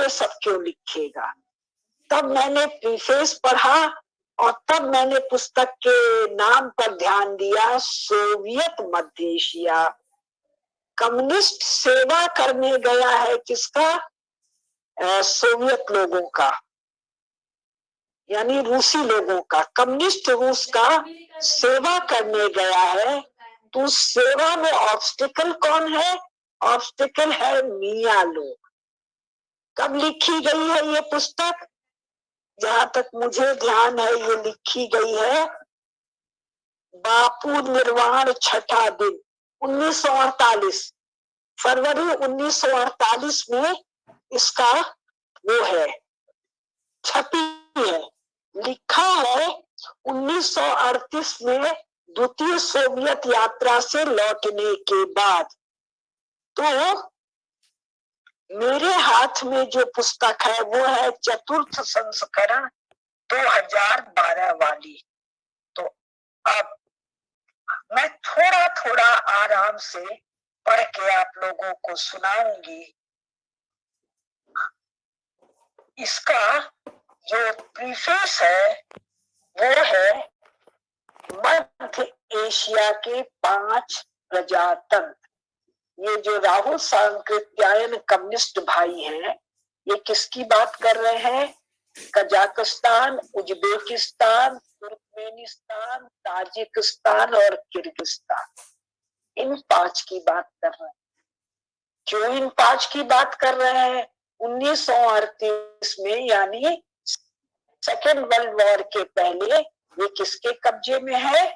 ये सब क्यों लिखेगा। तब मैंने प्रीफेस पढ़ा और तब मैंने पुस्तक के नाम पर ध्यान दिया, सोवियत मध्य एशिया। कम्युनिस्ट सेवा करने गया है किसका? सोवियत लोगों का, यानी रूसी लोगों का। कम्युनिस्ट रूस का सेवा करने गया है, तो सेवा में ऑब्स्टिकल कौन है? ऑब्स्टिकल है मियाँ लोग। कब लिखी गई है ये पुस्तक? जहां तक मुझे ध्यान है ये लिखी गई है बापू निर्वाण छठा दिन 1948, फरवरी 1948 में इसका वो है, छपी है। लिखा है 1938 में द्वितीय सोवियत यात्रा से लौटने के बाद। तो मेरे हाथ में जो पुस्तक है वो है चतुर्थ संस्करण 2012 वाली। तो अब मैं थोड़ा थोड़ा आराम से पढ़ के आप लोगों को सुनाऊंगी। इसका जो प्रीफेस है वो है मध्य एशिया के 5 प्रजातंत्र। ये जो राहुल सांकृत्यायन कम्युनिस्ट भाई हैं, ये किसकी बात कर रहे हैं? कजाकिस्तान, उज्बेकिस्तान, तुर्कमेनिस्तान, ताजिकिस्तान और किर्गिस्तान, इन 5 की बात कर रहे हैं। क्यों इन 5 की बात कर रहे हैं? 1938 में, यानी सेकेंड वर्ल्ड वॉर के पहले ये किसके कब्जे में है?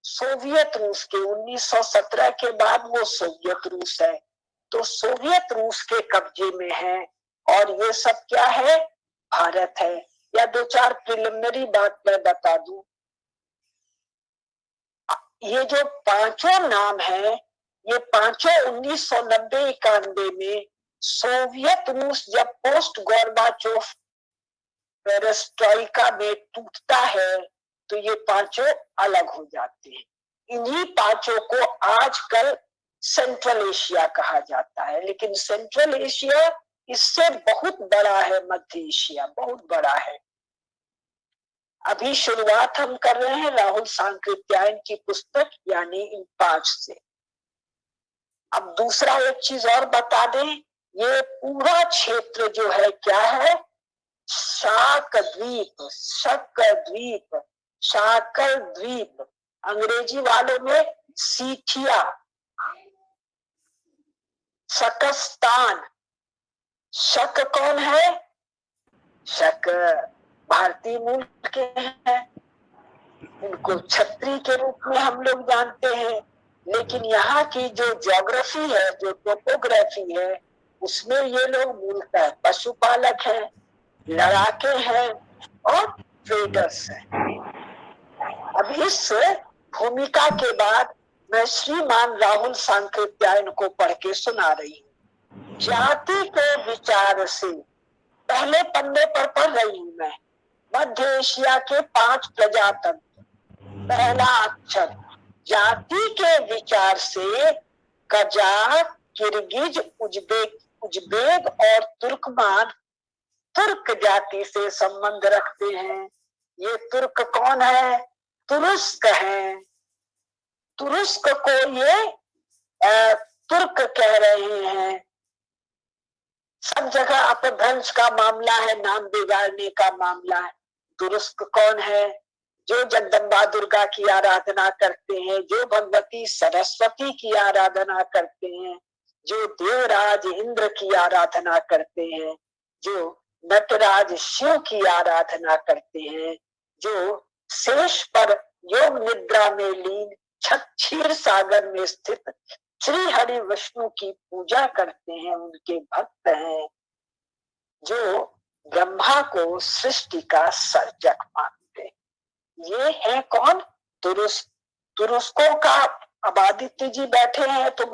सोवियत रूस के। 1917 के बाद वो सोवियत रूस है, तो सोवियत रूस के कब्जे में है। और ये सब क्या है? भारत है। या 2-4 प्रिलिमिनरी बात मैं बता दूं। ये जो 5 नाम है, ये 5 1990-91 में सोवियत रूस जब पोस्ट गोर्बाचोव पेरेस्ट्रोइका में टूटता है तो ये 5 अलग हो जाते हैं। इन्हीं 5 को आजकल सेंट्रल एशिया कहा जाता है, लेकिन सेंट्रल एशिया इससे बहुत बड़ा है, मध्य एशिया बहुत बड़ा है। अभी शुरुआत हम कर रहे हैं राहुल सांकृत्यायन की पुस्तक, यानी इन 5 से। अब दूसरा एक चीज और बता दें, ये पूरा क्षेत्र जो है क्या है? शाक द्वीप, शक द्वीप, शाकल द्वीप, अंग्रेजी वालों में सीथिया, शकस्तान। शक कौन है? शक भारतीय मूल के हैं, उनको छत्री के रूप में हम लोग जानते हैं। लेकिन यहाँ की जो ज्योग्राफी है, जो टोपोग्राफी है, उसमें ये लोग मूलतः पशुपालक हैं, लड़ाके हैं और ट्रेडर्स हैं। अब इस भूमिका के बाद मैं श्रीमान राहुल सांकृत्यायन को पढ़ के सुना रही हूँ। जाति के विचार से पहले पन्ने पर पढ़ रही हूँ मैं। मध्य एशिया के 5 प्रजातंत्र। पहला अक्षर, जाति के विचार से कजाक, किर्गिज, उज्बेक और तुर्कमान तुर्क जाति से संबंध रखते हैं। ये तुर्क कौन है? तुरुस्क है। तुरुस्क को ये तुर्क कह रहे हैं। सब जगह अपभ्रंश का मामला है, नाम बिगाड़ने का मामला है। तुरुस्क कौन है? जो जगदम्बा दुर्गा की आराधना करते हैं, जो भगवती सरस्वती की आराधना करते हैं, जो देवराज इंद्र की आराधना करते हैं, जो नटराज शिव की आराधना करते हैं, जो शेष पर योग निद्रा में लीन क्षीर सागर में स्थित श्री हरि विष्णु की पूजा करते हैं, उनके भक्त हैं, जो ब्रह्मा को सृष्टि का सर्जक मानते हैं। ये है कौन? तुरुस्कों का। अब आदित्य जी बैठे हैं तो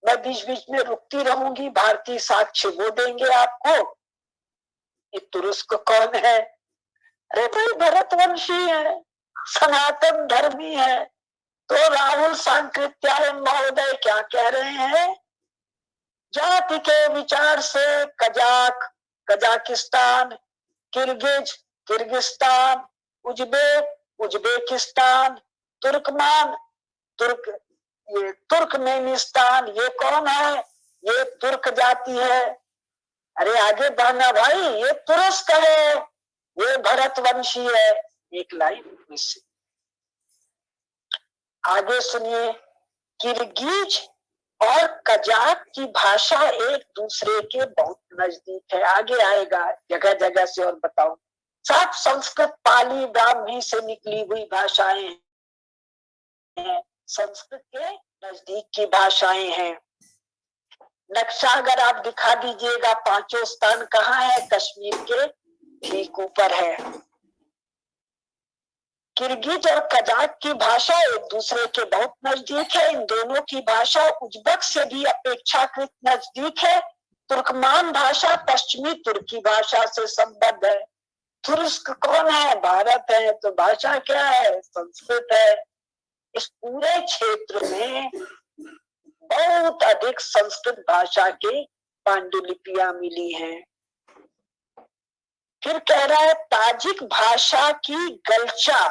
मैं बीच बीच में रुकती रहूंगी, भारतीय साक्ष्य वो देंगे आपको। ये तुरुस्क कौन है? अरे भाई भरतवंशी है, सनातन धर्मी है। तो राहुल सांकृत्यायन महोदय क्या कह रहे हैं? जाति के विचार से Kazakh Kazakhstan, Kyrgyz Kyrgyzstan, Uzbek Uzbekistan, तुर्कमान तुर्क ये तुर्कमेनिस्तान, ये कौन है? ये तुर्क जाति है। अरे आगे बढ़ना भाई, ये तुरस्क है, ये भरतवंशी है। एक लाइन इससे आगे सुनिए। किर्गिज और कजाक की भाषा एक दूसरे के बहुत नजदीक है। आगे आएगा जगह जगह से और बताओ। सब संस्कृत पाली ब्राह्मी से निकली हुई भाषाएं हैं, संस्कृत के नजदीक की भाषाएं हैं। नक्शा अगर आप दिखा दीजिएगा, पांचों स्थान कहाँ है? कश्मीर के ठीक ऊपर है। किर्गिज और कजाक की भाषा एक दूसरे के बहुत नजदीक है। इन दोनों की भाषा उज्बेक से भी अपेक्षाकृत नजदीक है। तुर्कमान भाषा पश्चिमी तुर्की भाषा से संबद्ध है। तुर्क कौन है? भारत है। तो भाषा क्या है? संस्कृत है। इस पूरे क्षेत्र में बहुत अधिक संस्कृत भाषा के पांडुलिपियां मिली हैं। फिर कह रहा है ताजिक भाषा की गलचा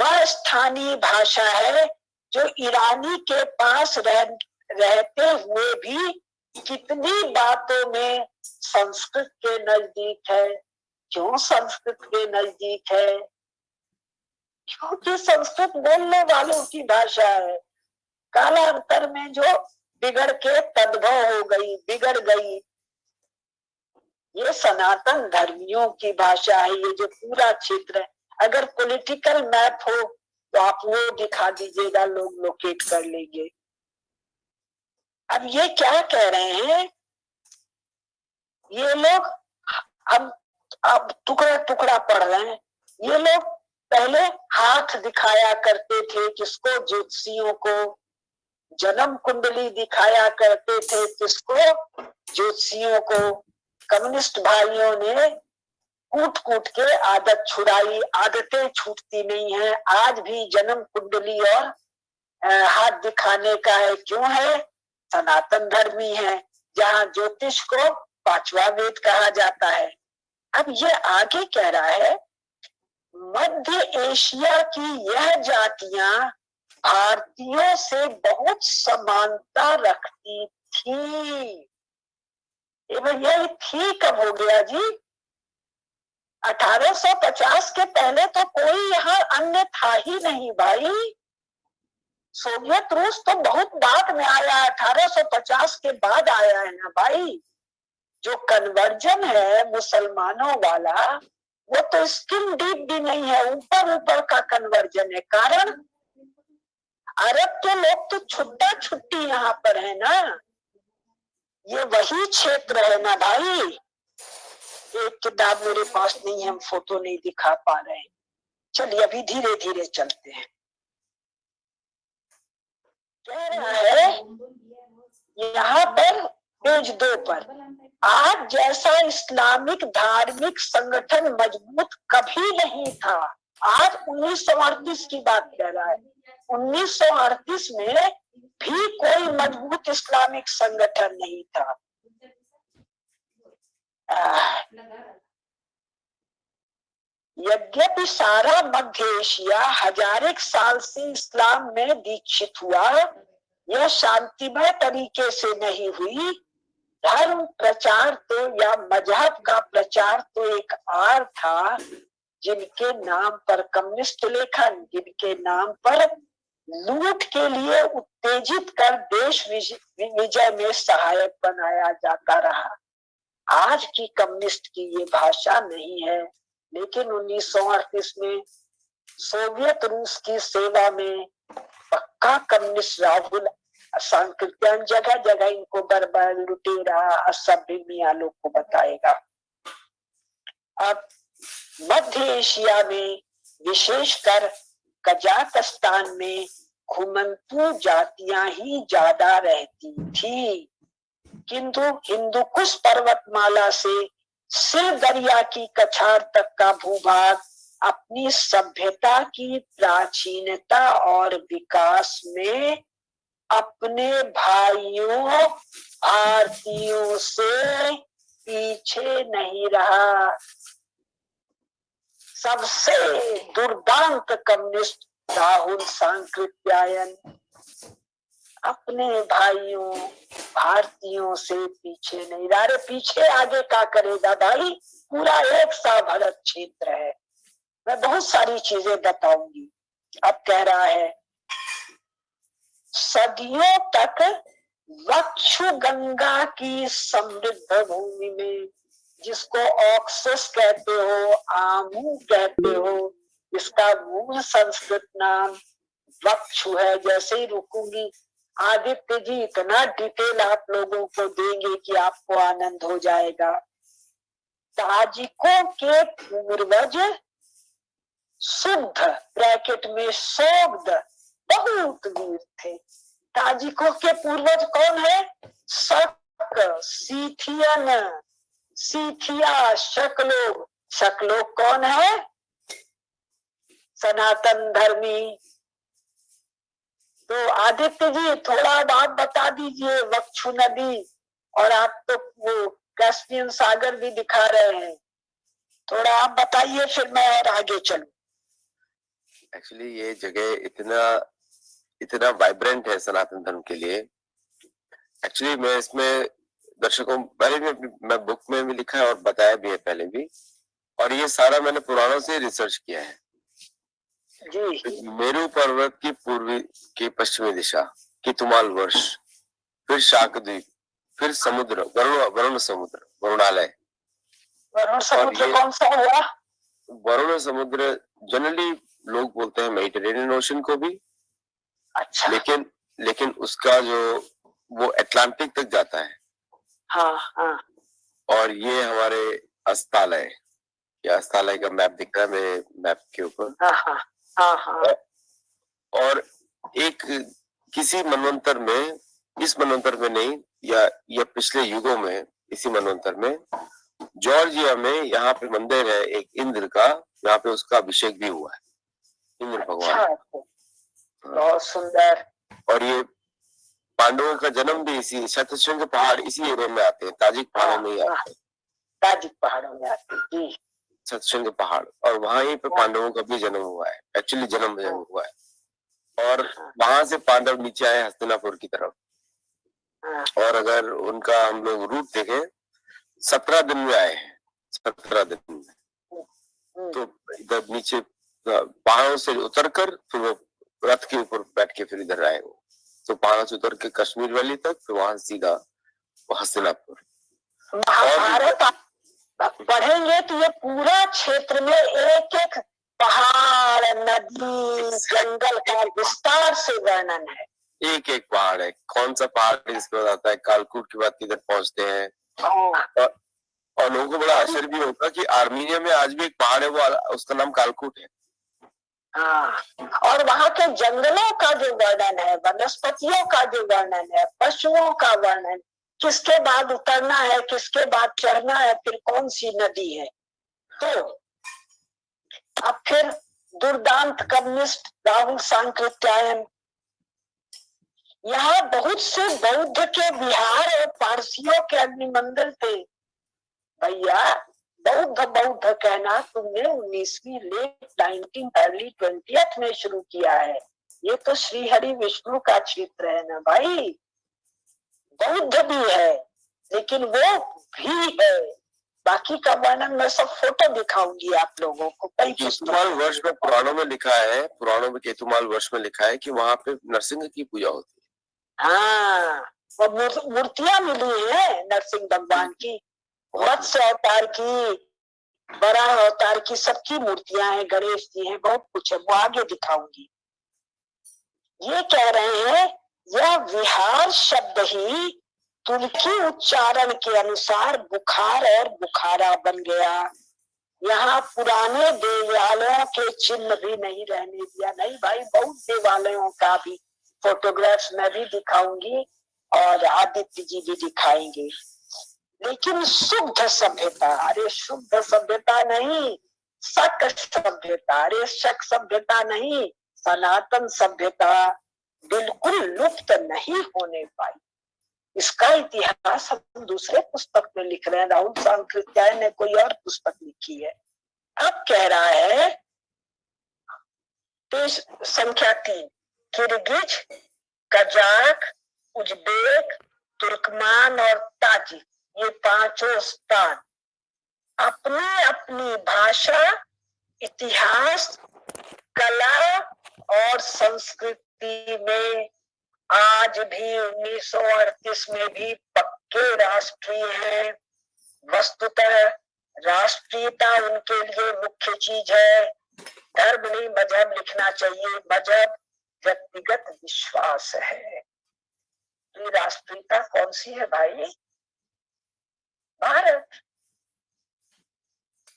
वह स्थानीय भाषा है जो ईरानी के पास रहते हुए भी कितनी बातों में संस्कृत के नजदीक है। क्यों संस्कृत के नजदीक है? क्योंकि संस्कृत बोलने वालों की भाषा है। कालांतर में जो बिगड़ के तद्भव हो गई, बिगड़ गई, ये सनातन धर्मियों की भाषा है। ये जो पूरा क्षेत्र है, अगर पॉलिटिकल मैप हो तो आप वो दिखा दीजिएगा, लोग लोकेट कर लेंगे। अब ये क्या कह रहे हैं ये लोग? हम अब टुकड़ा टुकड़ा पढ़ रहे हैं। ये लोग पहले हाथ दिखाया करते थे किसको? ज्योतिषियों को। जन्म कुंडली दिखाया करते थे किसको? ज्योतिषियों को। कम्युनिस्ट भाइयों ने कूट कूट के आदत छुड़ाई। आदतें छूटती नहीं है। आज भी जन्म कुंडली और हाथ दिखाने का है। क्यों है? सनातन धर्मी है, जहाँ ज्योतिष को पांचवा वेद कहा जाता है। अब ये आगे कह रहा है मध्य एशिया की यह जातियां भारतीयों से बहुत समानता रखती थी। ये थी कब हो गया जी? 1850 के पहले तो कोई यहाँ अन्य था ही नहीं भाई। सोवियत रूस तो बहुत बाद में आया, 1850 के बाद आया है ना भाई। जो कन्वर्जन है मुसलमानों वाला, वो तो स्किन डीप भी नहीं है, ऊपर ऊपर का कन्वर्जन है। कारण अरब के लोग तो छुट्टा छुट्टी यहाँ पर है ना। ये वही क्षेत्र है ना भाई। एक किताब मेरे पास नहीं है, हम फोटो नहीं दिखा पा रहे हैं। चलिए अभी धीरे धीरे चलते हैं। कह रहा है यहाँ पर पेज 2 पर, आज जैसा इस्लामिक धार्मिक संगठन मजबूत कभी नहीं था। आज 1938 की बात कह रहा है। 1938 में भी कोई मजबूत इस्लामिक संगठन नहीं था। यद्यपि सारा मध्य एशिया हजारें साल से इस्लाम में दीक्षित हुआ, यह शांतिमय तरीके से नहीं हुई। धर्म प्रचार तो या मजहब का प्रचार तो एक आर था, जिनके नाम पर कम्युनिस्ट लेखन, जिनके नाम पर लूट के लिए उत्तेजित कर देश विजय में सहायक बनाया जाता रहा। आज की कम्युनिस्ट की ये भाषा नहीं है, लेकिन 1938 में सोवियत रूस की सेवा में पक्का कम्युनिस्ट राहुल सांकृत्यान जगह जगह इनको बर्बर लुटेरा असभ्य मियां लोग को बताएगा। अब मध्य एशिया में विशेषकर कजाकिस्तान में घुमंतू जातियां ही ज्यादा रहती थी, किंतु हिंदुकुश पर्वतमाला से सिर दरिया की कछार तक का भूभाग अपनी सभ्यता की प्राचीनता और विकास में अपने भाइयों भारतीयों से पीछे नहीं रहा। सबसे दुर्दांत कम्युनिस्ट राहुल सांकृत्यायन अपने भाइयों भारतीयों से पीछे नहीं रहा। अरे पीछे आगे क्या करेगा भाई, पूरा एक सा भारत क्षेत्र है। मैं बहुत सारी चीजें बताऊंगी। अब कह रहा है सदियों तक वक्षु गंगा की समृद्ध भूमि में, जिसको ऑक्सस कहते हो, आमू कहते हो, इसका मूल संस्कृत नाम वक्षु है। जैसे ही रुकूंगी आदित्य जी इतना डिटेल आप लोगों को देंगे कि आपको आनंद हो जाएगा। ताजिकों के पूर्वज शुद्ध ब्रैकेट में शोग्ध बहुत वीर थे। ताजिकों के पूर्वज कौन है? शक, सीथियन, सीथिया, शकलोग। शकलोग कौन है? सनातन धर्मी। तो आदित्य जी थोड़ा बात बता दीजिए। वक्षु नदी और आप तो वो कैस्पियन सागर भी दिखा रहे हैं, थोड़ा आप बताइए फिर मैं और आगे चलूं। एक्चुअली ये जगह इतना वाइब्रेंट है सनातन धर्म के लिए। एक्चुअली मैं इसमें दर्शकों पहले भी मैं बुक में भी लिखा है और बताया भी है पहले भी, और ये सारा मैंने पुराणों से रिसर्च किया है जी। मेरू पर्वत की पूर्वी की पश्चिमी दिशा, कितुमाल वर्ष, फिर शाकद्वीप, फिर समुद्र, वरुण समुद्र, वरुणालय। वरुण समुद्र कौन सा हुआ? वरुण समुद्र जनरली लोग बोलते हैं मेडिटेरेनियन ओशन को भी। अच्छा। लेकिन उसका जो वो अटलांटिक तक जाता है। हाँ हाँ। और ये हमारे अस्तालय, या अस्तालय का मैप दिख रहा है मेरे मैप के ऊपर। हाँ हाँ हाँ हाँ। और एक किसी मनवंतर में, इस मनवंतर में नहीं, या पिछले युगों में, इसी मनवंतर में जॉर्जिया में यहाँ पे मंदिर है एक इंद्र का, यहाँ पे उसका अभिषेक भी हुआ है, इंद्र भगवान। बहुत सुंदर। और ये पांडवों का जन्म भी इसी शतशृंग पहाड़, इसी एरिया में आते हैं, ताजिक पहाड़ों में ही आते हैं। ताजिक पहाड़ों में आते हैं, शतशृंग पहाड़, और वहीं पे पांडवों का भी जन्म हुआ है, एक्चुअली जन्म हुआ है। और वहां से पांडव नीचे आए हस्तिनापुर की तरफ। और अगर उनका हम लोग रूट देखें, 17 दिन में आए हैं, 17 दिन में। तो इधर नीचे पहाड़ों से उतरकर फिर वो रथ के ऊपर बैठ के फिर इधर आए। तो पहाड़ों से उतर के कश्मीर वैली तक, फिर वहां सीधा हस्तिनापुर। महाभारत पढ़ेंगे तो ये पूरा क्षेत्र में एक एक पहाड़, नदी, जंगल का विस्तार से वर्णन है। एक एक पहाड़ है, कौन सा पहाड़ इसके बाद आता है, कालकूट के बाद किधर पहुंचते हैं। और लोगों को बड़ा आश्चर्य भी होगा कि आर्मीनिया में आज भी एक पहाड़ है, वो उसका नाम कालकूट है। हाँ, और वहाँ के जंगलों का जो वर्णन है, वनस्पतियों का जो वर्णन है, पशुओं का वर्णन, किसके बाद उतरना है, किसके बाद चढ़ना है, फिर कौन सी नदी है। तो अब फिर दुर्दांत कम्युनिस्ट राहुल सांकृत्यायन, यहाँ बहुत से बौद्ध के विहार और पारसियों के अग्निमंदिर थे। भैया बौद्ध कहना तुमने 19वीं लेट 19 अर्ली 20th में शुरू किया है। ये तो श्री हरि विष्णु का क्षेत्र है ना भाई। बौद्ध भी है लेकिन वो भी है। बाकी का वर्णन मैं सब फोटो दिखाऊंगी आप लोगों को। केतुमाल वर्ष में पुराणों में लिखा है, पुराणों में केतुमाल वर्ष में लिखा है कि वहाँ पे नरसिंह की पूजा होती है। हाँ, वो मूर्तियां मिली है नरसिंह भगवान की, मत्स्य अवतार की, बड़ा अवतार की, सबकी मूर्तियां हैं, गणेश जी हैं, बहुत कुछ है, वो आगे दिखाऊंगी। ये कह रहे हैं यह विहार शब्द ही तुर्की उच्चारण के अनुसार बुखार और बुखारा बन गया। यहाँ पुराने देवालयों के चिन्ह भी नहीं रहने दिया। नहीं भाई, बहुत देवालयों का भी फोटोग्राफ्स मैं भी दिखाऊंगी और आदित्य जी भी दिखाएंगे। लेकिन शुद्ध सभ्यता, अरे शुद्ध सभ्यता नहीं, शक सभ्यता, अरे शक सभ्यता नहीं, सनातन सभ्यता, बिल्कुल लुप्त नहीं होने पाई। इसका इतिहास हम दूसरे पुस्तक में लिख रहे हैं, राहुल सांकृत्याय ने कोई और पुस्तक लिखी है। अब कह रहा है संख्या 3, किर्गिज, कजाक, उज्बेक, तुर्कमान और ताजिक, ये पांचों स्थान अपनी अपनी भाषा, इतिहास, कला और संस्कृति में आज भी 1938 में भी पक्के राष्ट्रीय हैं। वस्तुतः राष्ट्रीयता उनके लिए मुख्य चीज है। धर्म नहीं मजहब लिखना चाहिए, मजहब व्यक्तिगत विश्वास है। तो राष्ट्रीयता कौन सी है भाई? भारत।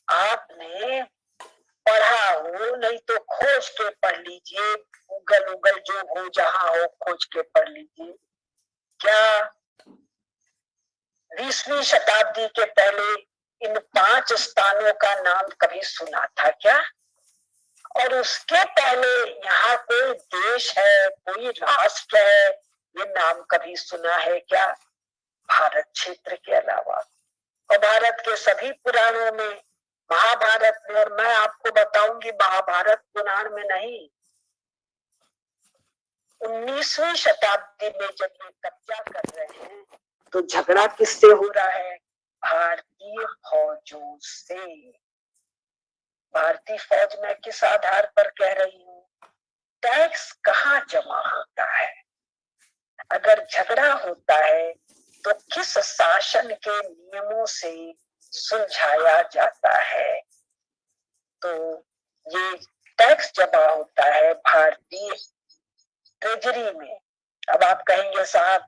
आपने पढ़ा हो, नहीं तो खोज के पढ़ लीजिए, गूगल जो हो जहां हो खोज के पढ़ लीजिए। क्या 20वीं शताब्दी के पहले इन 5 स्थानों का नाम कभी सुना था क्या? और उसके पहले यहाँ कोई देश है, कोई राष्ट्र है, ये नाम कभी सुना है क्या भारत क्षेत्र के अलावा? और भारत के सभी पुराणों में, महाभारत में, और मैं आपको बताऊंगी महाभारत पुराण में नहीं, 19वीं शताब्दी में जब ये कब्जा कर रहे हैं तो झगड़ा किससे हो रहा है? भारतीय फौजों से। भारतीय फौज में किस आधार पर कह रही हूँ? टैक्स कहाँ जमा होता है? अगर झगड़ा होता है तो किस शासन के नियमों से सुलझाया जाता है? तो ये टैक्स जमा होता है भारतीय ट्रेजरी में। अब आप कहेंगे साहब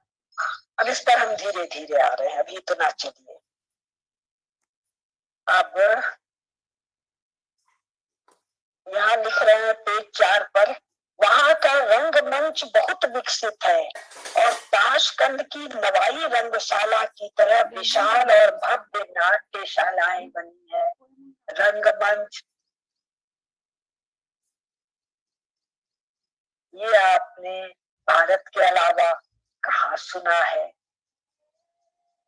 अब इस पर हम धीरे धीरे आ रहे हैं, अभी तो ना चलिए। अब यहाँ लिख रहे हैं पेज 4 पर, वहां का रंगमंच बहुत विकसित है और ताशकंद की नवाई रंगशाला की तरह विशाल और भव्य नाट्यशालाएं बनी है। रंगमंच, ये आपने भारत के अलावा कहाँ सुना है?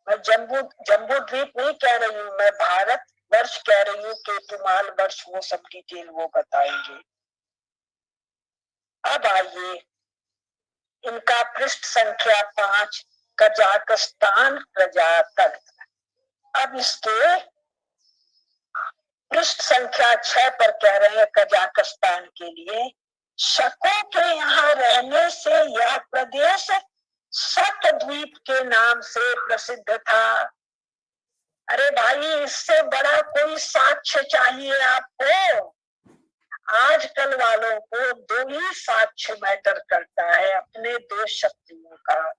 मैं जम्बू द्वीप नहीं कह रही हूँ, मैं भारत वर्ष कह रही हूँ, केतुमाल वर्ष, वो सब डिटेल वो बताएंगे। अब आइए, इनका पृष्ठ संख्या 5, कजाकिस्तान प्रजातंत्र। अब इसके पृष्ठ संख्या 6 पर कह रहे हैं कजाकिस्तान के लिए, शकों के यहाँ रहने से यह प्रदेश शतद्वीप के नाम से प्रसिद्ध था। अरे भाई, इससे बड़ा कोई साक्ष्य चाहिए आपको? आजकल वालों को 2 ही साक्ष्य मैटर करता है, अपने 2 शत्रुओं का,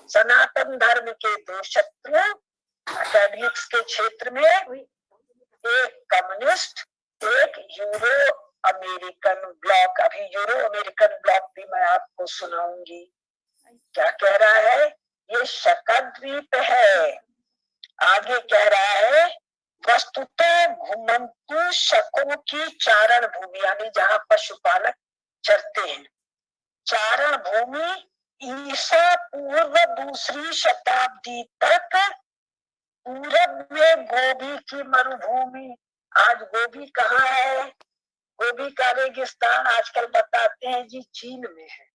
सनातन धर्म के 2 शत्रु एकेडमिक्स के क्षेत्र में, एक कम्युनिस्ट, एक यूरो अमेरिकन ब्लॉक। अभी यूरो अमेरिकन ब्लॉक भी मैं आपको सुनाऊंगी। क्या कह रहा है? ये शतद्वीप है। आगे कह रहा है, वस्तुतः घुमंतु शकों की चारण भूमि, यानी जहाँ पशुपालक चरते हैं, चारण भूमि ईसा पूर्व 2री शताब्दी तक पूरब में गोबी की मरुभूमि। आज गोबी कहाँ है? गोबी का रेगिस्तान आजकल बताते हैं जी चीन में है।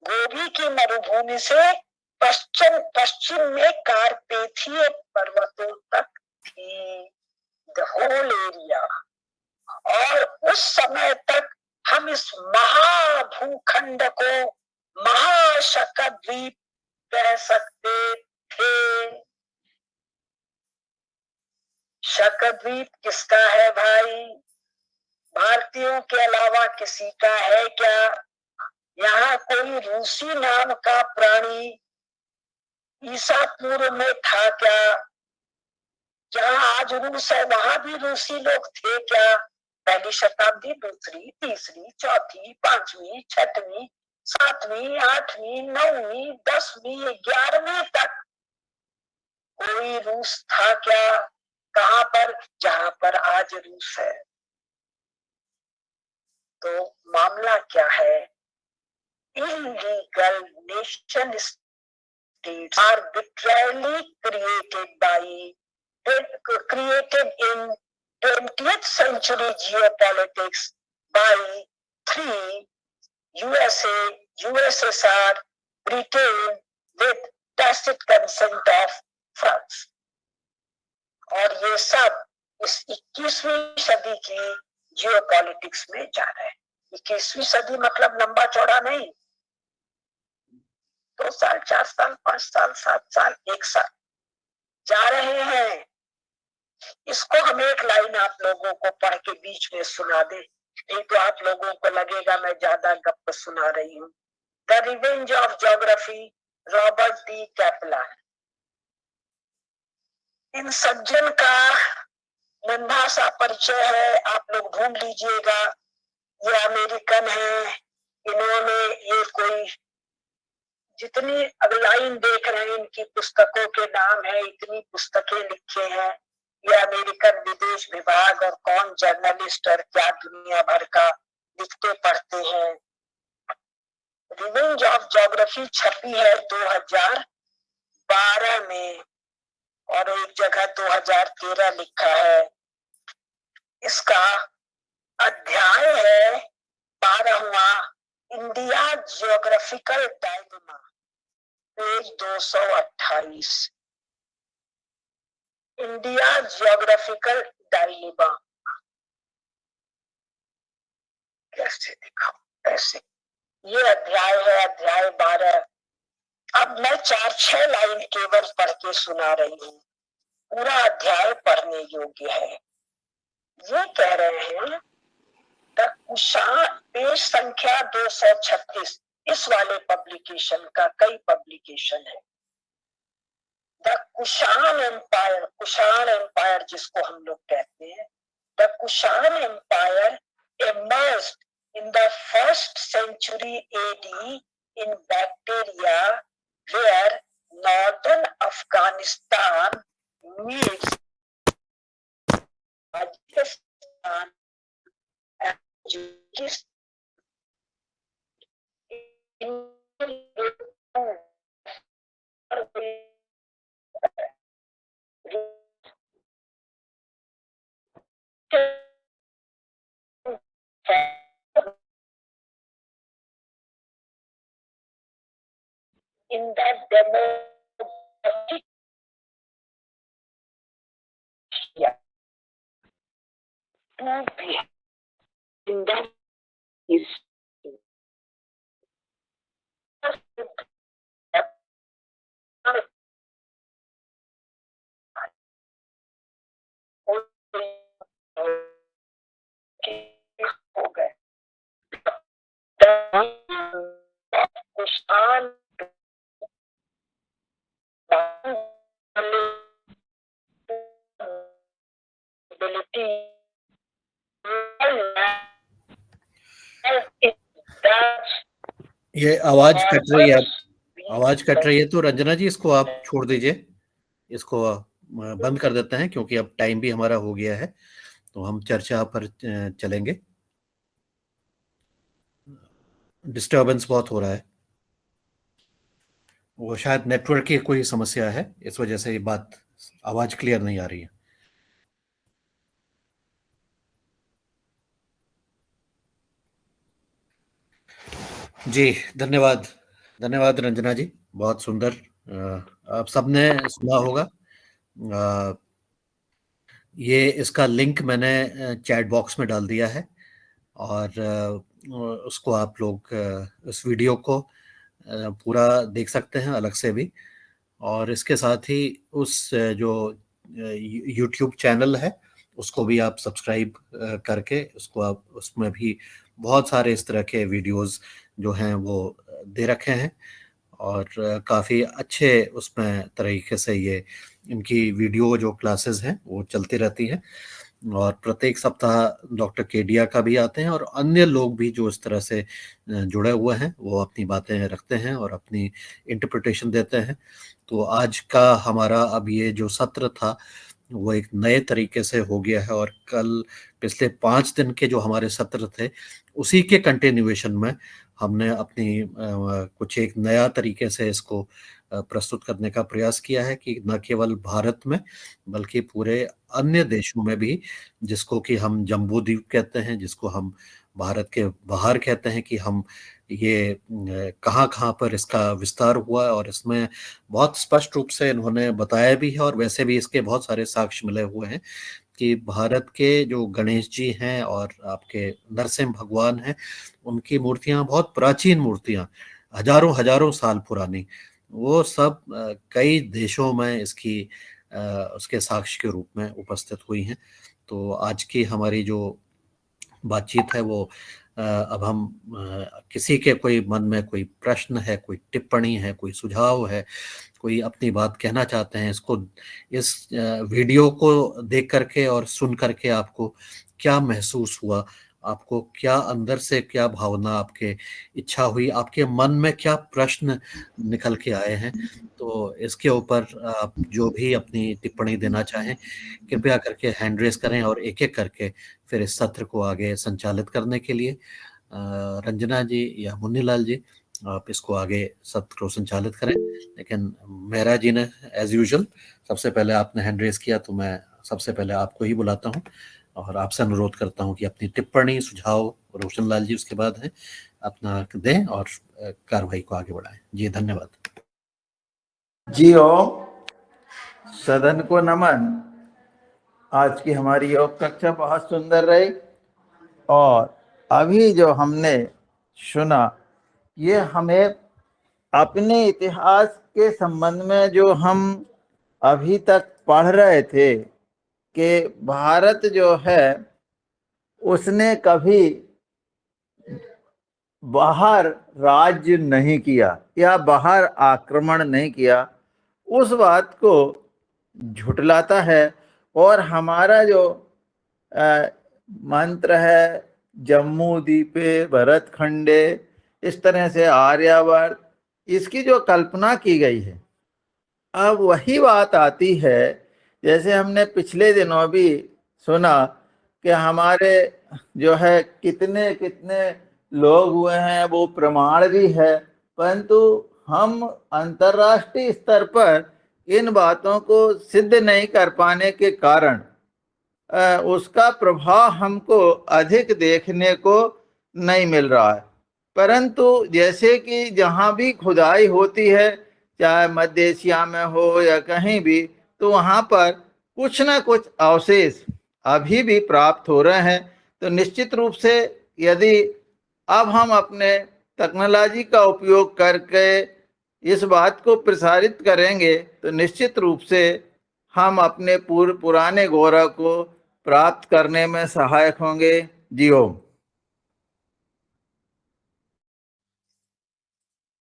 गोबी की मरुभूमि से पश्चिम में कार्पेथीय पर्वतों तक थी द होल एरिया। और उस समय तक हम इस महाभूखंड को महाशकद्वीप कह सकते थे। शकद्वीप किसका है भाई? भारतीयों के अलावा किसी का है क्या? यहाँ कोई रूसी नाम का प्राणी ईसा पूर्व में था क्या? जहाँ आज रूस है वहां भी रूसी लोग थे क्या? 1ली शताब्दी, 2री, 3री, 4th, 5वीं, 6वीं, 7वीं, 8वीं, 9वीं, 10वीं, 11वीं तक कोई रूस था क्या? कहाँ पर? जहां पर आज रूस है। तो मामला क्या है? illegal nation states arbitrarily created in 20th century geopolitics by three: USA, USSR, Britain with tacit consent of France. और ये सब इस 21वीं सदी की जियोपॉलिटिक्स में जा रहे हैं। 21वीं सदी मतलब लंबा चौड़ा नहीं, 2 साल, 4 साल, 5 साल, 7 साल, 1 साल जा रहे हैं। इसको हम एक लाइन आप लोगों को पढ़ के बीच में सुना दे, नहीं तो आप लोगों को लगेगा मैं ज्यादा गप्प सुना रही हूँ। The revenge of geography, Robert D Kaplan. इन सज्जन का नन्हा सा परिचय है, आप लोग ढूंढ लीजिएगा। ये अमेरिकन है, इन्होंने ये कोई जितनी अब लाइन देख रहे हैं इनकी पुस्तकों के नाम है, इतनी पुस्तकें लिखे हैं। ये अमेरिकन विदेश विभाग और कौन जर्नलिस्ट और क्या दुनिया भर का लिखते पढ़ते हैं। रिवेंज ऑफ ज्योग्राफी छपी है 2012 में और एक जगह 2013 लिखा है। इसका अध्याय है 12वां, India geographical dilemma, page 228। India geographical dilemma कैसे दिखाऊं, ऐसे ये अध्याय है, अध्याय 12। अब मैं 4-6 लाइन केवल पढ़ के सुना रही हूँ, पूरा अध्याय पढ़ने योग्य है। ये कह रहे हैं पेज संख्या 236 इस वाले पब्लिकेशन का, कई पब्लिकेशन है। द कुषाण एम्पायर जिसको हम लोग कहते हैं, the Kushan empire emerged in the 1st century AD in Bactria, where northern Afghanistan meets Pakistan and Uzbekistan. In that demographic, in that is हो गए ये आवाज कट रही है, आवाज कट रही है, तो रंजना जी इसको आप छोड़ दीजिए, इसको बंद कर देते हैं क्योंकि अब टाइम भी हमारा हो गया है, तो हम चर्चा पर चलेंगे। डिस्टर्बेंस बहुत हो रहा है, वो शायद नेटवर्क की कोई समस्या है, इस वजह से ये बात आवाज क्लियर नहीं आ रही है। जी धन्यवाद, धन्यवाद रंजना जी, बहुत सुंदर। आप सबने सुना होगा, ये इसका लिंक मैंने चैट बॉक्स में डाल दिया है और उसको आप लोग इस वीडियो को पूरा देख सकते हैं अलग से भी, और इसके साथ ही उस जो YouTube चैनल है उसको भी आप सब्सक्राइब करके उसको आप, उसमें भी बहुत सारे इस तरह के वीडियोस जो हैं वो दे रखे हैं और काफ़ी अच्छे उसमें तरीके से ये इनकी वीडियो जो क्लासेस हैं वो चलती रहती हैं और प्रत्येक सप्ताह डॉक्टर केडिया का भी आते हैं और अन्य लोग भी जो इस तरह से जुड़े हुए हैं वो अपनी बातें रखते हैं और अपनी इंटरप्रिटेशन देते हैं। तो आज का हमारा अब ये जो सत्र था वो एक नए तरीके से हो गया है और कल पिछले 5 दिन के जो हमारे सत्र थे उसी के कंटिन्यूएशन में हमने अपनी कुछ एक नया तरीके से इसको प्रस्तुत करने का प्रयास किया है कि न केवल भारत में बल्कि पूरे अन्य देशों में भी, जिसको कि हम जम्बू द्वीप कहते हैं, जिसको हम भारत के बाहर कहते हैं, कि हम ये कहाँ कहाँ पर इसका विस्तार हुआ है। और इसमें बहुत स्पष्ट रूप से इन्होंने बताया भी है, और वैसे भी इसके बहुत सारे साक्ष्य मिले हुए हैं कि भारत के जो गणेश जी हैं और आपके नरसिंह भगवान हैं, उनकी मूर्तियां बहुत प्राचीन मूर्तियां, हजारों हजारों साल पुरानी, वो सब कई देशों में इसकी उसके साक्ष्य के रूप में उपस्थित हुई हैं। तो आज की हमारी जो बातचीत है वो अब हम किसी के कोई मन में कोई प्रश्न है, कोई टिप्पणी है, कोई सुझाव है, कोई अपनी बात कहना चाहते हैं, इसको इस वीडियो को देख करके और सुन करके आपको क्या महसूस हुआ, आपको क्या अंदर से क्या भावना, आपके इच्छा हुई, आपके मन में क्या प्रश्न निकल के आए हैं, तो इसके ऊपर आप जो भी अपनी टिप्पणी देना चाहें कृपया करके हैंड रेस करें, और एक एक करके फिर इस सत्र को आगे संचालित करने के लिए रंजना जी या मुन्नीलाल जी आप इसको आगे सत्र को संचालित करें। लेकिन मेहरा जी ने एज यूजुअल सबसे पहले आपने हैंड रेस किया, तो मैं सबसे पहले आपको ही बुलाता हूं और आपसे अनुरोध करता हूं कि अपनी टिप्पणी सुझाव, रोशन लाल जी उसके बाद है, अपना दें और कार्रवाई को आगे बढ़ाएं। जी धन्यवाद। जी ओम, सदन को नमन। आज की हमारी योग कक्षा बहुत सुंदर रही, और अभी जो हमने सुना ये हमें अपने इतिहास के संबंध में जो हम अभी तक पढ़ रहे थे कि भारत जो है उसने कभी बाहर राज्य नहीं किया या बाहर आक्रमण नहीं किया, उस बात को झुटलाता है। और हमारा जो मंत्र है जम्मू द्वीपे भरत खंडे, इस तरह से आर्यावर्त, इसकी जो कल्पना की गई है, अब वही बात आती है जैसे हमने पिछले दिनों भी सुना कि हमारे जो है कितने कितने लोग हुए हैं, वो प्रमाण भी है, परंतु हम अंतर्राष्ट्रीय स्तर पर इन बातों को सिद्ध नहीं कर पाने के कारण उसका प्रभाव हमको अधिक देखने को नहीं मिल रहा है। परंतु जैसे कि जहाँ भी खुदाई होती है, चाहे मध्य एशिया में हो या कहीं भी, तो वहाँ पर कुछ ना कुछ अवशेष अभी भी प्राप्त हो रहे हैं। तो निश्चित रूप से यदि अब हम अपने टेक्नोलॉजी का उपयोग करके इस बात को प्रसारित करेंगे तो निश्चित रूप से हम अपने पुराने गौरव को प्राप्त करने में सहायक होंगे। जी ओम।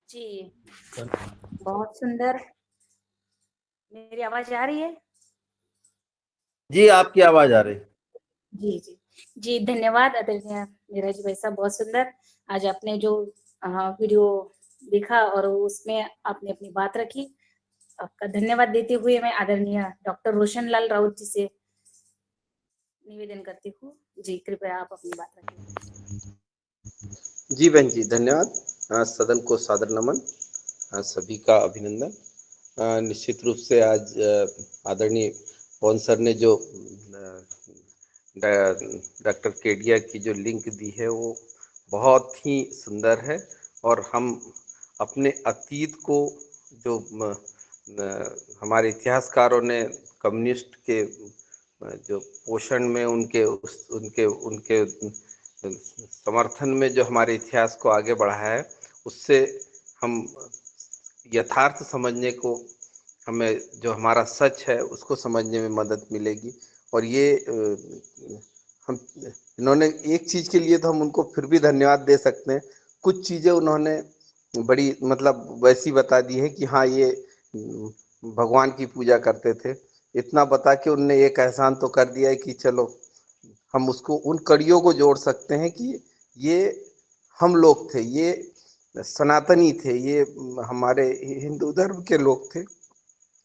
जी बहुत सुंदर। मेरी आवाज आ रही है? जी आपकी आवाज आ रही। जी जी जी, धन्यवाद आदरणीय नीरज भाई साहब, बहुत सुंदर। आज आपने जो वीडियो देखा और उसमें आपने अपनी बात रखी, आपका धन्यवाद देते हुए मैं आदरणीय डॉक्टर रोशन लाल राउत जी से निवेदन करती हूँ। जी कृपया आप अपनी बात रखें। जी बहन जी धन्यवाद। सदन को सादर नमन, सभी का अभिनंदन। निश्चित रूप से आज आदरणीय पवन सर ने जो डॉक्टर केडिया की जो लिंक दी है वो बहुत ही सुंदर है, और हम अपने अतीत को जो हमारे इतिहासकारों ने कम्युनिस्ट के जो पोषण में उनके उनके समर्थन में जो हमारे इतिहास को आगे बढ़ाया है, उससे हम यथार्थ समझने को, हमें जो हमारा सच है उसको समझने में मदद मिलेगी। और ये हम इन्होंने एक चीज के लिए तो हम उनको फिर भी धन्यवाद दे सकते हैं, कुछ चीजें उन्होंने बड़ी मतलब वैसी बता दी है कि हाँ ये भगवान की पूजा करते थे, इतना बता के उनने एक एहसान तो कर दिया है कि चलो हम उसको उन कड़ियों को जोड़ सकते हैं कि ये हम लोग थे, ये सनातनी थे, ये हमारे हिंदू धर्म के लोग थे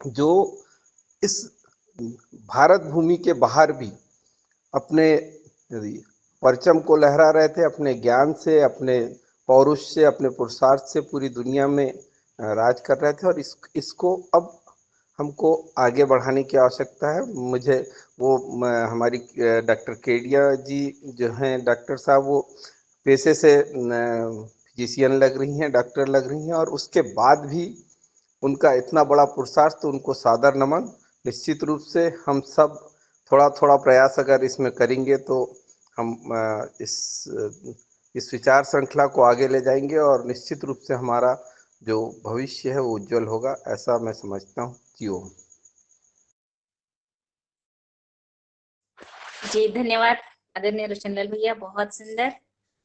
जो इस भारत भूमि के बाहर भी अपने परचम को लहरा रहे थे, अपने ज्ञान से, अपने पौरुष से, अपने पुरुषार्थ से पूरी दुनिया में राज कर रहे थे, और इसको अब हमको आगे बढ़ाने की आवश्यकता है। मुझे वो हमारी डॉक्टर केडिया जी जो हैं डॉक्टर साहब, वो पेशे से फिजिशियन लग रही हैं, डॉक्टर लग रही हैं, और उसके बाद भी उनका इतना बड़ा पुरुषार्थ, तो उनको सादर नमन। निश्चित रूप से हम सब थोड़ा थोड़ा प्रयास अगर इसमें करेंगे तो हम इस विचार श्रृंखला को आगे ले जाएंगे, और निश्चित रूप से हमारा जो भविष्य है वो उज्जवल होगा, ऐसा मैं समझता हूँ। जी ओम। जी धन्यवाद आदरणीय रोशनलाल भैया, बहुत सुंदर।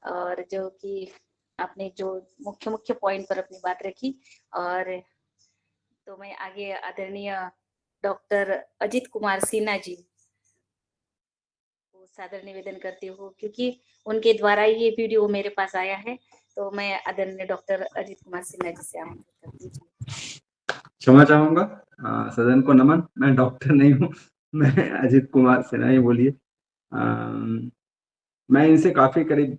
और जो कि आपने जो मुख्य मुख्य पॉइंट पर अपनी बात रखी, और तो मैं आगे आदरणीय डॉक्टर अजित कुमार सिन्हा जी को सादर निवेदन करती हूँ, क्योंकि उनके द्वारा ये वीडियो मेरे पास आया है। तो मैं आदरणीय डॉक्टर अजित कुमार सिन्हा जी से आमंत्रित करती हूँ। क्षमा चाहूंगा, सदन को नमन। मैं डॉक्टर नहीं हूँ, मैं अजित कुमार सिन्हा ही बोलिए। मैं इनसे काफी करीब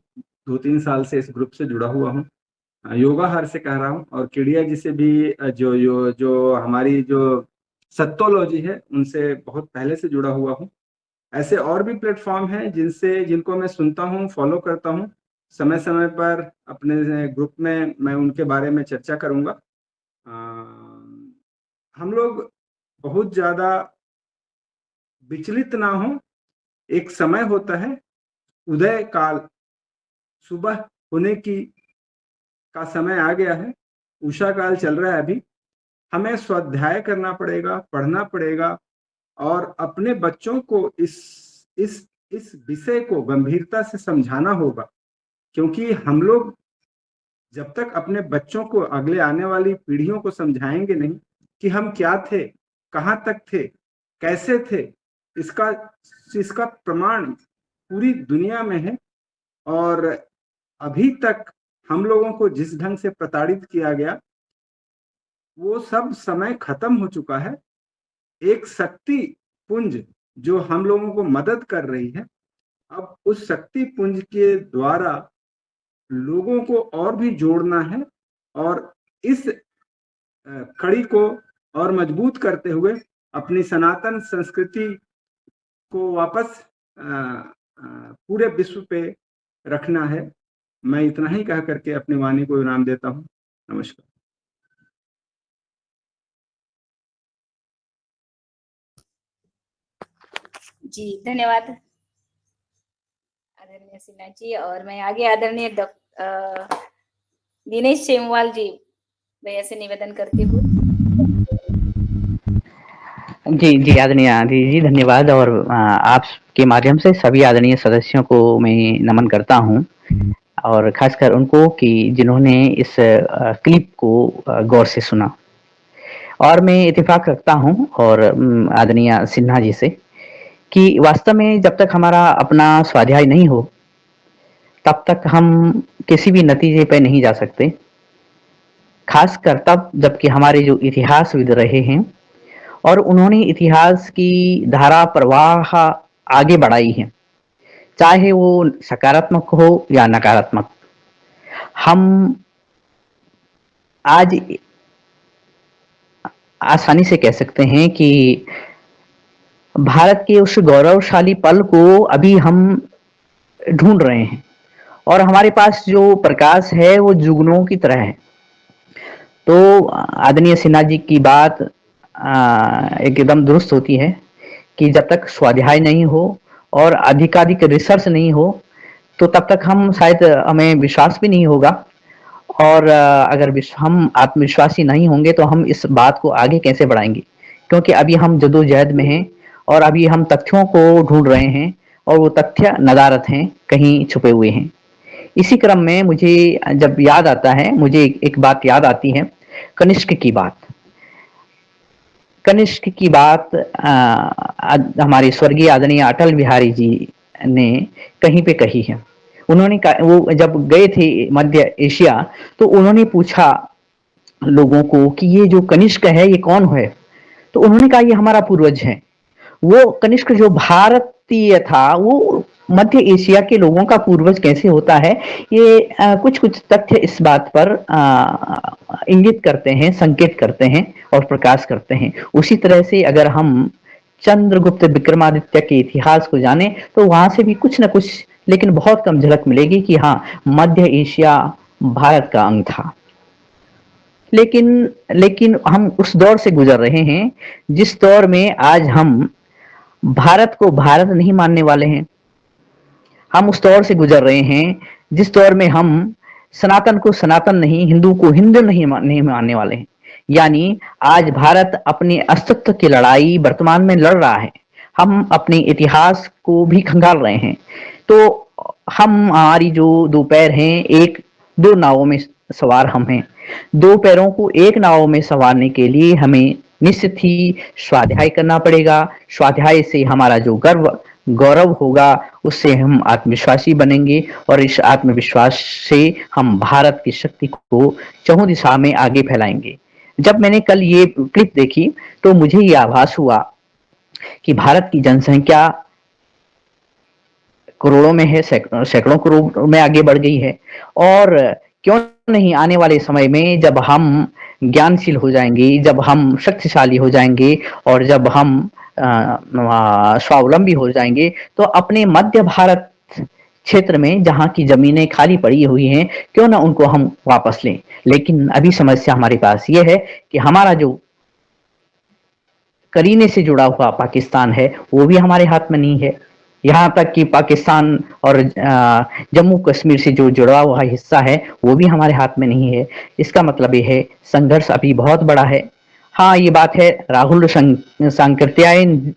2-3 साल से इस ग्रुप से जुड़ा हुआ हूँ, योगा हर से कह रहा हूँ, और केडिया जी से भी जो हमारी जो सत्तोलॉजी है उनसे बहुत पहले से जुड़ा हुआ हूँ। ऐसे और भी प्लेटफॉर्म हैं जिनको मैं सुनता हूँ, फॉलो करता हूँ। समय समय पर अपने ग्रुप में मैं उनके बारे में चर्चा करूंगा। हम लोग बहुत ज्यादा विचलित ना हो। एक समय होता है, उदय काल, सुबह होने का समय आ गया है, उषा काल चल रहा है अभी। हमें स्वाध्याय करना पड़ेगा, पढ़ना पड़ेगा, और अपने बच्चों को इस विषय को गंभीरता से समझाना होगा, क्योंकि हम लोग जब तक अपने बच्चों को, अगले आने वाली पीढ़ियों को समझाएंगे नहीं कि हम क्या थे, कहाँ तक थे, कैसे थे, इसका प्रमाण पूरी दुनिया में है। और अभी तक हम लोगों को जिस ढंग से प्रताड़ित किया गया, वो सब समय खत्म हो चुका है। एक शक्ति पुंज जो हम लोगों को मदद कर रही है, अब उस शक्ति पुंज के द्वारा लोगों को और भी जोड़ना है, और इस कड़ी को और मजबूत करते हुए अपनी सनातन संस्कृति को वापस पूरे विश्व पे रखना है। मैं इतना ही कह करके अपनी वाणी को विराम देता हूँ। नमस्कार। जी धन्यवाद आदरणीय सिन्हा जी। और मैं आगे आदरणीय दिनेश सेमवाल जी भैया से निवेदन करती हूँ। जी आदरणीय आदि जी, धन्यवाद। और आपके माध्यम से सभी आदरणीय सदस्यों को मैं नमन करता हूँ, और खासकर उनको कि जिन्होंने इस क्लिप को गौर से सुना। और मैं इत्तेफाक रखता हूँ और आदरणीय सिन्हा जी से कि वास्तव में जब तक हमारा अपना स्वाध्याय नहीं हो, तब तक हम किसी भी नतीजे पे नहीं जा सकते। खासकर तब जबकि हमारे जो इतिहासविद रहे हैं और उन्होंने इतिहास की धारा प्रवाह आगे बढ़ाई है, चाहे वो सकारात्मक हो या नकारात्मक। हम आज आसानी से कह सकते हैं कि भारत के उस गौरवशाली पल को अभी हम ढूंढ रहे हैं, और हमारे पास जो प्रकाश है वो जुगनों की तरह है। तो आदरणीय सिन्हा जी की बात एकदम दुरुस्त होती है कि जब तक स्वाध्याय नहीं हो और अधिकाधिक रिसर्च नहीं हो, तो तब तक हम शायद हमें विश्वास भी नहीं होगा। और अगर हम आत्मविश्वासी नहीं होंगे तो हम इस बात को आगे कैसे बढ़ाएंगे, क्योंकि अभी हम जदोजहद में हैं और अभी हम तथ्यों को ढूंढ रहे हैं, और वो तथ्य नदारत हैं, कहीं छुपे हुए हैं। इसी क्रम में मुझे जब याद आता है, मुझे एक बात याद आती है, कनिष्क की बात। कनिष्क की बात हमारे स्वर्गीय आदरणीय अटल बिहारी जी ने कहीं पे कही है। उन्होंने वो जब गए थे मध्य एशिया, तो उन्होंने पूछा लोगों को कि ये जो कनिष्क है ये कौन है, तो उन्होंने कहा ये हमारा पूर्वज है। वो कनिष्क जो भारतीय था, वो मध्य एशिया के लोगों का पूर्वज कैसे होता है, ये कुछ कुछ तथ्य इस बात पर इंगित करते हैं, संकेत करते हैं और प्रकाश करते हैं। उसी तरह से अगर हम चंद्रगुप्त विक्रमादित्य के इतिहास को जाने तो वहां से भी कुछ न कुछ, लेकिन बहुत कम झलक मिलेगी कि हाँ, मध्य एशिया भारत का अंग था। लेकिन लेकिन हम उस दौर से गुजर रहे हैं जिस दौर में आज हम भारत को भारत नहीं मानने वाले हैं। हम उस दौर से गुजर रहे हैं जिस दौर में हम सनातन को सनातन नहीं, हिंदू को हिंदू नहीं मानने वाले हैं। यानी आज भारत अपने अस्तित्व की लड़ाई वर्तमान में लड़ रहा है। हम अपने इतिहास को भी खंगाल रहे हैं। तो हमारी जो दो पैर हैं, एक दो नावों में सवार हम हैं। दो पैरों को एक नाव में संवारने के लिए हमें निश्चित ही स्वाध्याय करना पड़ेगा। स्वाध्याय से हमारा जो गौरव होगा, उससे हम आत्मविश्वासी बनेंगे और इस आत्मविश्वास से हम भारत की शक्ति को चहुं दिशा में आगे फैलाएंगे। जब मैंने कल ये क्लिप देखी तो मुझे ये आभास हुआ कि भारत की जनसंख्या करोड़ों में है, सैकड़ों करोड़ में आगे बढ़ गई है। और क्यों नहीं आने वाले समय में जब हम ज्ञानशील हो जाएंगे, जब हम शक्तिशाली हो जाएंगे और जब हम स्वावलंबी हो जाएंगे, तो अपने मध्य भारत क्षेत्र में जहां की जमीनें खाली पड़ी हुई हैं, क्यों ना उनको हम वापस लें। लेकिन अभी समस्या हमारे पास ये है कि हमारा जो करीने से जुड़ा हुआ पाकिस्तान है, वो भी हमारे हाथ में नहीं है। यहाँ तक कि पाकिस्तान और जम्मू कश्मीर से जो जुड़ा हुआ हिस्सा है, वो भी हमारे हाथ में नहीं है। इसका मतलब ये है संघर्ष अभी बहुत बड़ा है। हाँ, ये बात है, राहुल सांकृत्यायन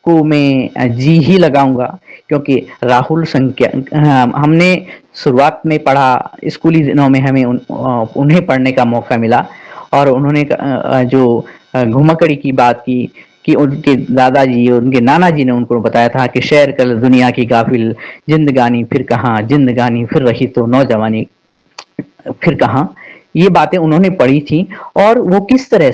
को मैं जी ही लगाऊंगा, क्योंकि राहुल हमने शुरुआत में पढ़ा, स्कूली दिनों में हमें उन्हें पढ़ने का मौका मिला और उन्होंने जो घुमकड़ी की बात की कि उनके दादाजी और उनके नाना जी ने उनको बताया था कि शेर कर दुनिया की गाफिल, जिंदगानी फिर कहाँ, जिंदगानी फिर रही तो नौजवानी फिर कहाँ। ये बातें उन्होंने पढ़ी थी और वो किस तरह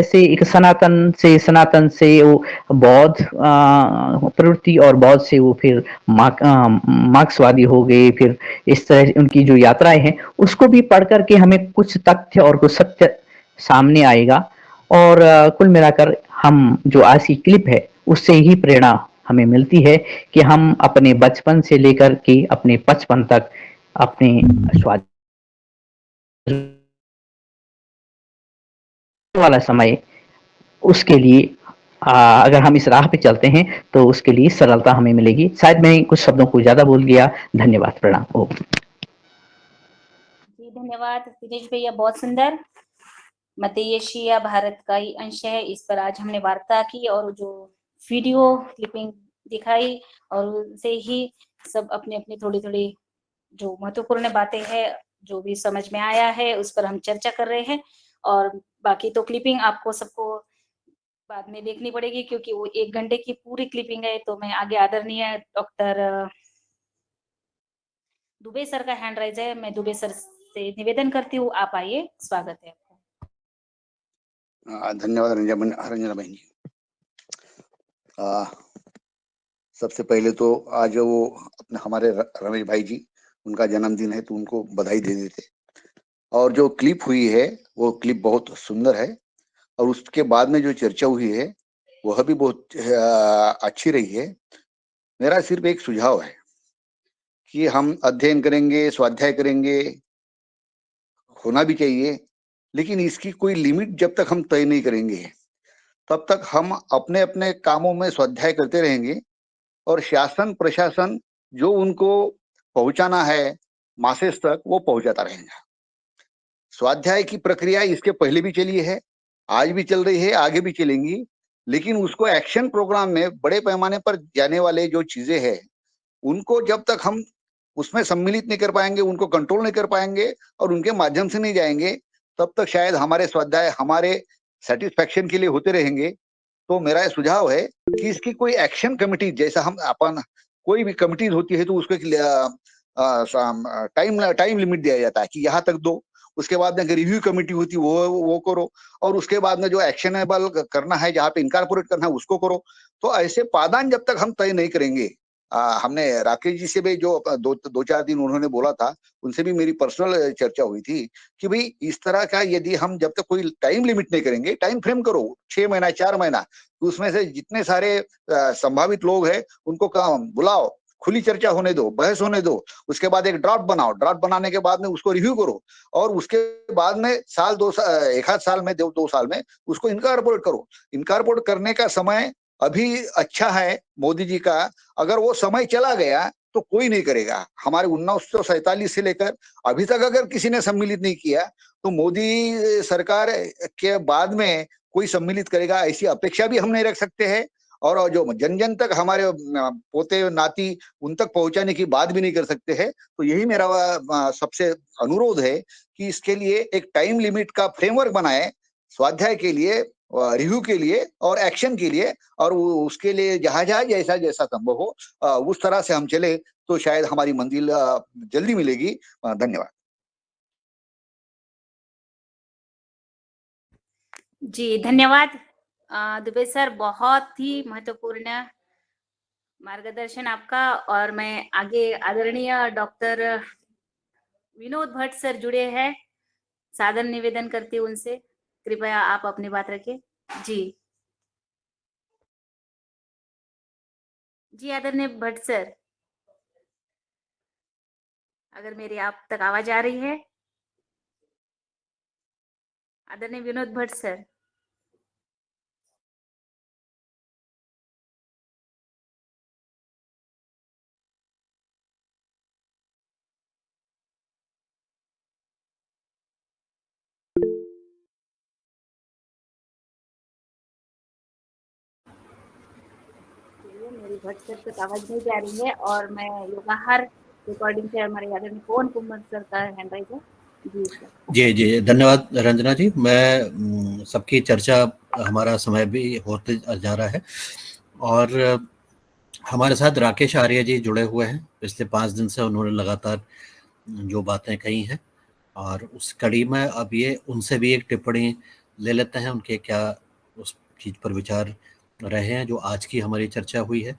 से एक सनातन से वो बौद्ध प्रवृत्ति और बौद्ध से वो फिर मार्क्सवादी हो गए। फिर इस तरह उनकी जो यात्राएं हैं, उसको भी पढ़ करके हमें कुछ तथ्य और कुछ सत्य सामने आएगा। और कुल मिलाकर हम जो आज की क्लिप है, उससे ही प्रेरणा हमें मिलती है कि हम अपने बचपन से लेकर के अपने 55 तक अपने स्वाद वाला समय, उसके लिए अगर हम इस राह पे चलते हैं तो उसके लिए सरलता हमें मिलेगी। शायद मैं कुछ शब्दों को ज्यादा बोल गया। धन्यवाद, प्रणाम। जी धन्यवाद दिनेश भैया, बहुत सुंदर। मध्य एशिया भारत का ही अंश है, इस पर आज हमने वार्ता की और जो वीडियो क्लिपिंग दिखाई, और उनसे ही सब अपने अपने थोड़ी थोड़ी जो महत्वपूर्ण बातें हैं, जो भी समझ में आया है, उस पर हम चर्चा कर रहे हैं। और बाकी तो क्लिपिंग आपको सबको बाद में देखनी पड़ेगी, क्योंकि वो 1 घंटे की पूरी क्लिपिंग है। तो मैं आगे आदरणीय डॉक्टर दुबे सर का हैंड राइज है, मैं दुबे सर से निवेदन करती हूँ, आप आइए, स्वागत है आपका। धन्यवाद रंजना बहन जी। सबसे पहले तो आज वो अपने हमारे रमेश भाई जी, उनका जन्मदिन है, तो उनको बधाई दे देते। और जो क्लिप हुई है वो क्लिप बहुत सुंदर है, और उसके बाद में जो चर्चा हुई है वह भी बहुत अच्छी रही है। मेरा सिर्फ एक सुझाव है कि हम अध्ययन करेंगे, स्वाध्याय करेंगे, होना भी चाहिए, लेकिन इसकी कोई लिमिट जब तक हम तय नहीं करेंगे तब तक हम अपने अपने कामों में स्वाध्याय करते रहेंगे, और शासन प्रशासन जो उनको पहुंचाना है मासेस तक, वो पहुंचाता रहेगा। स्वाध्याय की प्रक्रिया इसके पहले भी चली है, आज भी चल रही है, आगे भी चलेंगी, लेकिन उसको एक्शन प्रोग्राम में बड़े पैमाने पर जाने वाले जो चीजें हैं, उनको जब तक हम उसमें सम्मिलित नहीं कर पाएंगे, उनको कंट्रोल नहीं कर पाएंगे और उनके माध्यम से नहीं जाएंगे, तब तक शायद हमारे स्वाध्याय हमारे सेटिस्फैक्शन के लिए होते रहेंगे। तो मेरा सुझाव है कि इसकी कोई एक्शन कमिटी, जैसा हम अपन कोई भी कमिटीज होती है तो उसको टाइम लिमिट दिया जाता है कि यहाँ तक दो, उसके बाद में रिव्यू कमिटी होती है वो करो, और उसके बाद में जो एक्शनेबल करना है, जहाँ पे इनकारपोरेट करना है, उसको करो। तो ऐसे पादान जब तक हम तय नहीं करेंगे हमने राकेश जी से भी जो दो चार दिन उन्होंने बोला था, उनसे भी मेरी पर्सनल चर्चा हुई थी कि भाई इस तरह का यदि हम जब तक कोई टाइम लिमिट नहीं करेंगे, टाइम फ्रेम करो 6 महीना 4 महीना, तो उसमें से जितने सारे संभावित लोग हैं उनको काम बुलाओ, खुली चर्चा होने दो, बहस होने दो, उसके बाद एक ड्राफ्ट बनाओ, ड्राफ्ट बनाने के बाद में उसको रिव्यू करो और उसके बाद में साल 2 साल, एक आध साल में 2 साल में उसको इनकारपोरेट करो। इनकारपोरेट करने का समय अभी अच्छा है मोदी जी का, अगर वो समय चला गया तो कोई नहीं करेगा। हमारे 1947 से लेकर अभी तक अगर किसी ने सम्मिलित नहीं किया तो मोदी सरकार के बाद में कोई सम्मिलित करेगा ऐसी अपेक्षा भी हम नहीं रख सकते हैं। और जो जन जन तक हमारे पोते नाती उन तक पहुंचाने की बात भी नहीं कर सकते हैं। तो यही मेरा सबसे अनुरोध है कि इसके लिए एक टाइम लिमिट का फ्रेमवर्क बनाए, स्वाध्याय के लिए, रिव्यू के लिए और एक्शन के लिए, और उसके लिए जहां जहां जैसा जैसा संभव हो उस तरह से हम चले तो शायद हमारी मंजिल जल्दी मिलेगी। धन्यवाद। जी धन्यवाद दुबे सर, बहुत ही महत्वपूर्ण मार्गदर्शन आपका। और मैं आगे आदरणीय डॉक्टर विनोद भट्ट सर जुड़े हैं, सादर निवेदन करती हूँ उनसे, कृपया आप अपनी बात रखें। जी जी आदरणीय भट्ट सर, अगर मेरी आप तक आवाज आ रही है। आदरणीय विनोद भट्ट सर। मेरी भट्ट सर तक आवाज नहीं जा रही है और मैं योगाहार रिकॉर्डिंग से हमारे आदरणीय पवन कुमार सर का हैंड राइज है। जी सर। जी धन्यवाद रंजना जी। मैं सबकी चर्चा, हमारा समय भी होते जा रहा है और हमारे साथ राकेश आर्य जी जुड़े हुए हैं। पिछले 5 दिन से उन्होंने लगातार जो बातें कही हैं और उस कड़ी में अब ये उनसे भी एक टिप्पणी ले लेते हैं, उनके क्या उस चीज़ पर विचार रहे हैं जो आज की हमारी चर्चा हुई है।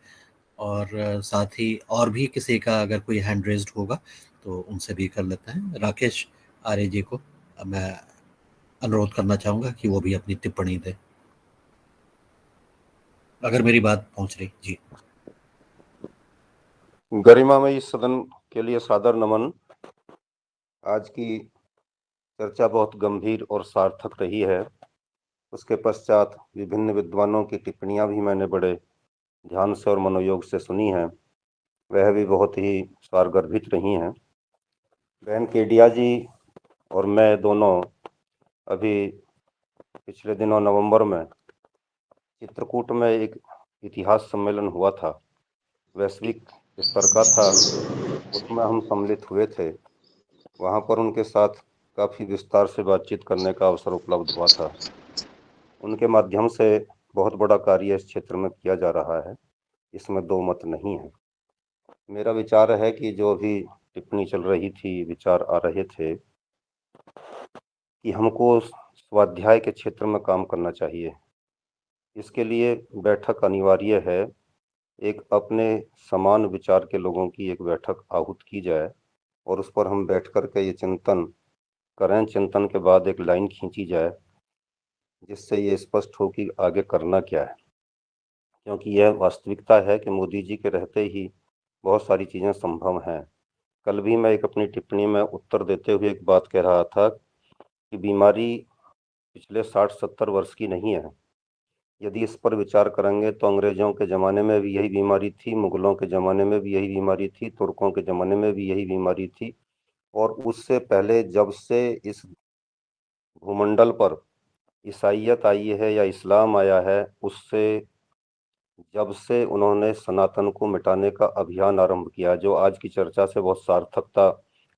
और साथ ही और भी किसी का अगर कोई हैंड रेज्ड होगा तो उनसे भी कर लेते हैं। राकेश आर्य जी को मैं अनुरोध करना चाहूँगा कि वो भी अपनी टिप्पणी दें, अगर मेरी बात पहुँच रही। जी। गरिमामयी सदन के लिए सादर नमन। आज की चर्चा बहुत गंभीर और सार्थक रही है। उसके पश्चात विभिन्न विद्वानों की टिप्पणियां भी मैंने बड़े ध्यान से और मनोयोग से सुनी हैं, वह भी बहुत ही सारगर्भित रही हैं। बहन केडिया जी और मैं दोनों अभी पिछले दिनों नवंबर में चित्रकूट में एक इतिहास सम्मेलन हुआ था, वैश्विक स्तर का था, उसमें हम सम्मिलित हुए थे। वहाँ पर उनके साथ काफ़ी विस्तार से बातचीत करने का अवसर उपलब्ध हुआ था। उनके माध्यम से बहुत बड़ा कार्य इस क्षेत्र में किया जा रहा है, इसमें दो मत नहीं है। मेरा विचार है कि जो भी टिप्पणी चल रही थी, विचार आ रहे थे कि हमको स्वाध्याय के क्षेत्र में काम करना चाहिए। इसके लिए बैठक अनिवार्य है। एक अपने समान विचार के लोगों की एक बैठक आहूत की जाए और उस पर हम बैठ कर के ये चिंतन करें। चिंतन के बाद एक लाइन खींची जाए जिससे ये स्पष्ट हो कि आगे करना क्या है, क्योंकि यह वास्तविकता है कि मोदी जी के रहते ही बहुत सारी चीज़ें संभव हैं। कल भी मैं एक अपनी टिप्पणी में उत्तर देते हुए एक बात कह रहा था कि बीमारी पिछले 60-70 वर्ष की नहीं है। यदि इस पर विचार करेंगे तो अंग्रेजों के ज़माने में भी यही बीमारी थी, मुगलों के ज़माने में भी यही बीमारी थी, तुर्कों के ज़माने में भी यही बीमारी थी, और उससे पहले जब से इस भूमंडल पर ईसाइयत आई है या इस्लाम आया है, उससे जब से उन्होंने सनातन को मिटाने का अभियान आरंभ किया, जो आज की चर्चा से बहुत सार्थकता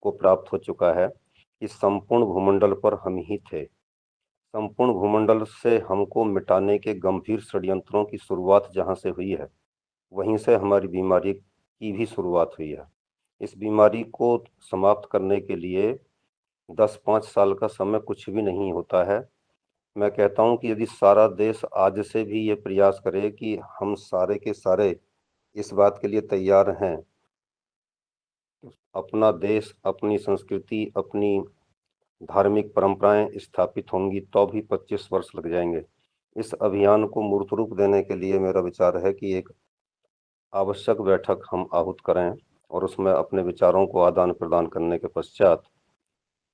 को प्राप्त हो चुका है, इस संपूर्ण भूमंडल पर हम ही थे। संपूर्ण भूमंडल से हमको मिटाने के गंभीर षड्यंत्रों की शुरुआत जहाँ से हुई है, वहीं से हमारी बीमारी की भी शुरुआत हुई है। इस बीमारी को समाप्त करने के लिए 10-5 साल का समय कुछ भी नहीं होता है। मैं कहता हूं कि यदि सारा देश आज से भी ये प्रयास करे कि हम सारे के सारे इस बात के लिए तैयार हैं, अपना देश, अपनी संस्कृति, अपनी धार्मिक परंपराएं स्थापित होंगी तो भी 25 वर्ष लग जाएंगे। इस अभियान को मूर्त रूप देने के लिए मेरा विचार है कि एक आवश्यक बैठक हम आहूत करें और उसमें अपने विचारों को आदान प्रदान करने के पश्चात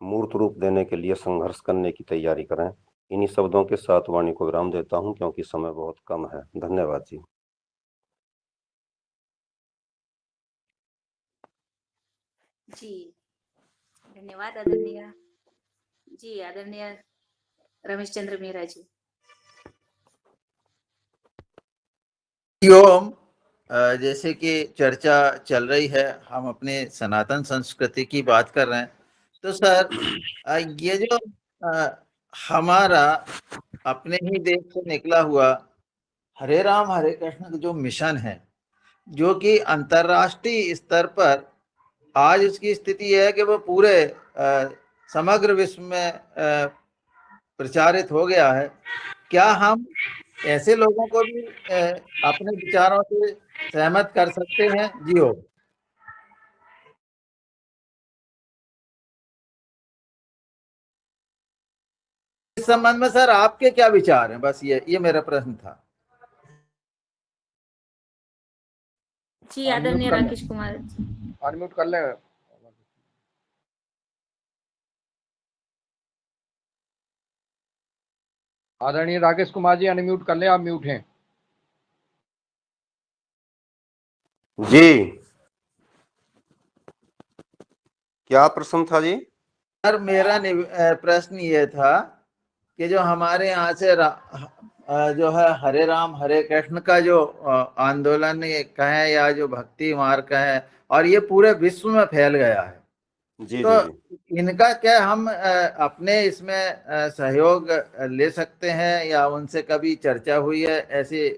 मूर्त रूप देने के लिए संघर्ष करने की तैयारी करें। इन्हीं शब्दों के साथ वाणी को विराम देता हूं क्योंकि समय बहुत कम है। धन्यवाद जी। जी धन्यवाद आदरणीय जी, आदरणीय रमेश चंद्र मेहरा जी। ओम, जैसे कि चर्चा चल रही है, हम अपने सनातन संस्कृति की बात कर रहे हैं, तो सर ये जो हमारा अपने ही देश से निकला हुआ हरे राम हरे कृष्ण जो मिशन है, जो कि अंतर्राष्ट्रीय स्तर पर आज इसकी स्थिति है कि वो पूरे समग्र विश्व में प्रचारित हो गया है। क्या हम ऐसे लोगों को भी अपने विचारों से सहमत कर सकते हैं? जी हो। इस संबंध में सर आपके क्या विचार हैं? बस ये मेरा प्रश्न था। जी आदरणीय राकेश कुमार जी, अनम्यूट कर ले। आदरणीय राकेश कुमार जी अनम्यूट कर ले, आप म्यूट हैं। जी क्या प्रश्न था जी? सर मेरा प्रश्न ये था कि जो हमारे यहाँ से जो है हरे राम हरे कृष्ण का जो आंदोलन कहें या जो भक्ति मार्ग है, और ये पूरे विश्व में फैल गया है, जी तो जी। इनका क्या हम अपने इसमें सहयोग ले सकते हैं या उनसे कभी चर्चा हुई है? ऐसी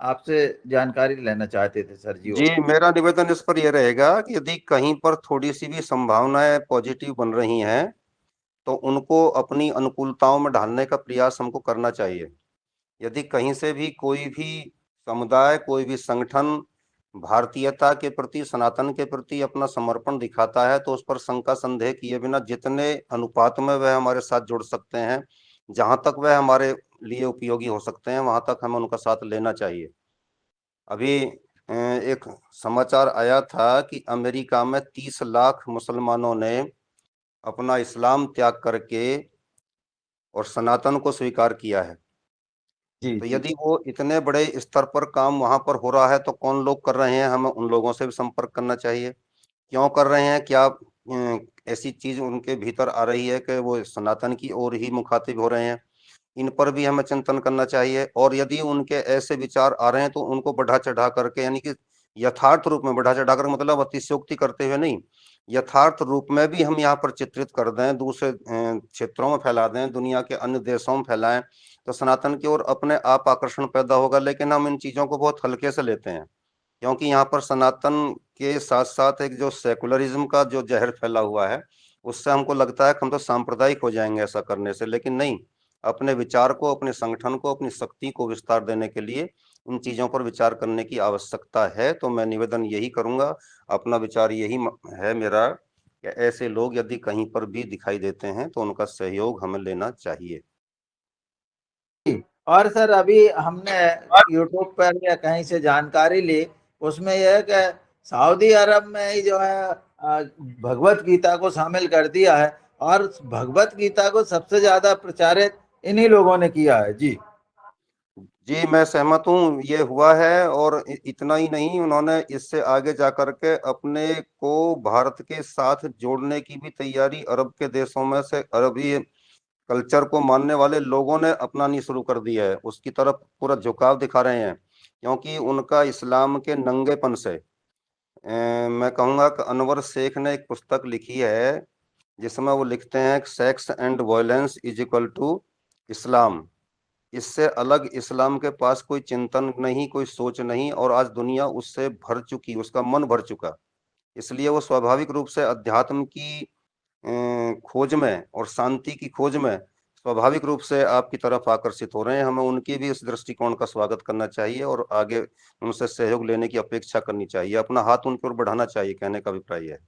आपसे जानकारी लेना चाहते थे सर जी। जी मेरा निवेदन इस पर यह रहेगा कि यदि कहीं पर थोड़ी सी भी संभावनाएं पॉजिटिव बन रही हैं तो उनको अपनी अनुकूलताओं में ढालने का प्रयास हमको करना चाहिए। यदि कहीं से भी कोई भी समुदाय, कोई भी संगठन भारतीयता के प्रति, सनातन के प्रति अपना समर्पण दिखाता है तो उस पर शंका संदेह किए बिना जितने अनुपात में वह हमारे साथ जुड़ सकते हैं, जहां तक वह हमारे लिए उपयोगी हो सकते हैं, वहां तक हमें उनका साथ लेना चाहिए। अभी एक समाचार आया था कि अमेरिका में 30 लाख मुसलमानों ने अपना इस्लाम त्याग करके और सनातन को स्वीकार किया है। तो यदि वो इतने बड़े स्तर पर काम वहां पर हो रहा है तो कौन लोग कर रहे हैं, हमें उन लोगों से भी संपर्क करना चाहिए। क्यों कर रहे हैं? क्या ऐसी चीज उनके भीतर आ रही है कि वो सनातन की ओर ही मुखातिब हो रहे हैं? इन पर भी हमें चिंतन करना चाहिए। और यदि उनके ऐसे विचार आ रहे हैं तो उनको बढ़ा चढ़ा करके, यानी कि यथार्थ रूप में बढ़ा चढ़ा कर, मतलब अतिशयोक्ति करते हुए नहीं, यथार्थ रूप में भी हम यहाँ पर चित्रित कर दें, दूसरे क्षेत्रों में फैला दें, दुनिया के अन्य देशों में फैलाएं, तो सनातन की ओर अपने आप आकर्षण पैदा होगा। लेकिन हम इन चीजों को बहुत हल्के से लेते हैं, क्योंकि यहाँ पर सनातन के साथ साथ एक जो सेकुलरिज्म का जो जहर फैला हुआ है, उससे हमको लगता है कि हम तो सांप्रदायिक हो जाएंगे ऐसा करने से। लेकिन नहीं, अपने विचार को, अपने संगठन को, अपनी शक्ति को विस्तार देने के लिए इन चीजों पर विचार करने की आवश्यकता है। तो मैं निवेदन यही करूंगा, अपना विचार यही है मेरा कि ऐसे लोग यदि कहीं पर भी दिखाई देते हैं तो उनका सहयोग हमें लेना चाहिए। और सर अभी हमने यूट्यूब पर या कहीं से जानकारी ली, उसमें यह है कि सऊदी अरब में ही जो है भगवत गीता को शामिल कर दिया है, और भगवत गीता को सबसे ज्यादा प्रचारित इन्हीं लोगों ने किया है। जी जी मैं सहमत हूँ, ये हुआ है। और इतना ही नहीं, उन्होंने इससे आगे जाकर के अपने को भारत के साथ जोड़ने की भी तैयारी अरब के देशों में से अरबी कल्चर को मानने वाले लोगों ने अपनानी शुरू कर दी है। उसकी तरफ पूरा झुकाव दिखा रहे हैं, क्योंकि उनका इस्लाम के नंगेपन से मैं कहूँगा कि अनवर शेख ने एक पुस्तक लिखी है जिसमें वो लिखते हैं sex and violence is equal to Islam. इससे अलग इस्लाम के पास कोई चिंतन नहीं, कोई सोच नहीं, और आज दुनिया उससे भर चुकी, उसका मन भर चुका। इसलिए वो स्वाभाविक रूप से अध्यात्म की खोज में और शांति की खोज में स्वाभाविक रूप से आपकी तरफ आकर्षित हो रहे हैं। हमें उनकी भी इस दृष्टिकोण का स्वागत करना चाहिए और आगे उनसे सहयोग लेने की अपेक्षा करनी चाहिए, अपना हाथ उनकी ओर बढ़ाना चाहिए, कहने का अभिप्राय है।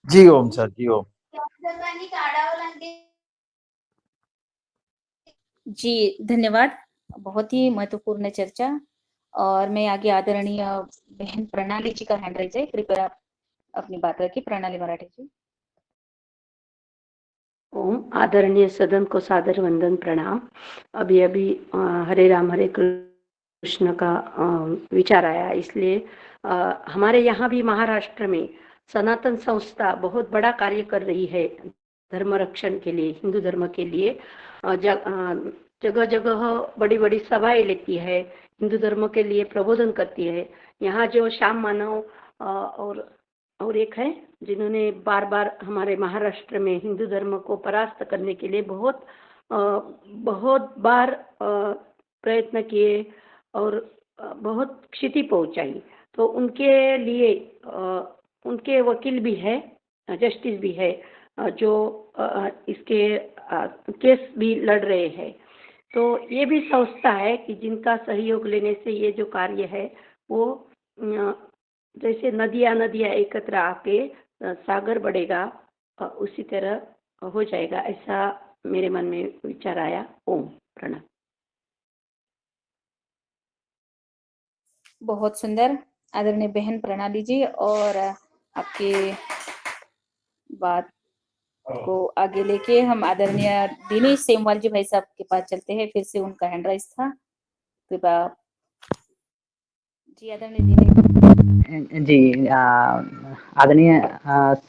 जी ओम सर, जी ओम। जी धन्यवाद, बहुत ही महत्वपूर्ण चर्चा। और मैं आगे आदरणीय बहन प्रणाली जी का हैंड रेज है, कृपया अपनी बात रखिए। प्रणाली मराठे जी। ओम। आदरणीय सदन को सादर वंदन प्रणाम। अभी हरे राम हरे कृष्ण का विचार आया, इसलिए हमारे यहाँ भी महाराष्ट्र में सनातन संस्था बहुत बड़ा कार्य कर रही है धर्म रक्षण के लिए, हिंदू धर्म के लिए। जगह जगह बड़ी बड़ी सभाएं लेती है, हिंदू धर्म के लिए प्रबोधन करती है। यहाँ जो श्याम मानव और एक है जिन्होंने बार बार हमारे महाराष्ट्र में हिंदू धर्म को परास्त करने के लिए बहुत बार प्रयत्न किए और बहुत क्षति पहुंचाई। तो उनके लिए उनके वकील भी है, जस्टिस भी है, जो इसके केस भी लड़ रहे हैं। तो ये भी संस्था है कि जिनका सहयोग लेने से ये जो कार्य है वो जैसे नदियाँ एकत्र आके सागर बढ़ेगा, उसी तरह हो जाएगा, ऐसा मेरे मन में विचार आया। ओम प्रणाम। बहुत सुंदर आदरणीय बहन प्रणाली जी, और आपके बात को आगे लेके हम आदरणीय दिनेश सेमवाल जी भाई साहब के पास चलते हैं। फिर से उनका हैंड राइज था, कृपया जी। आदरणीय जी, आदरणीय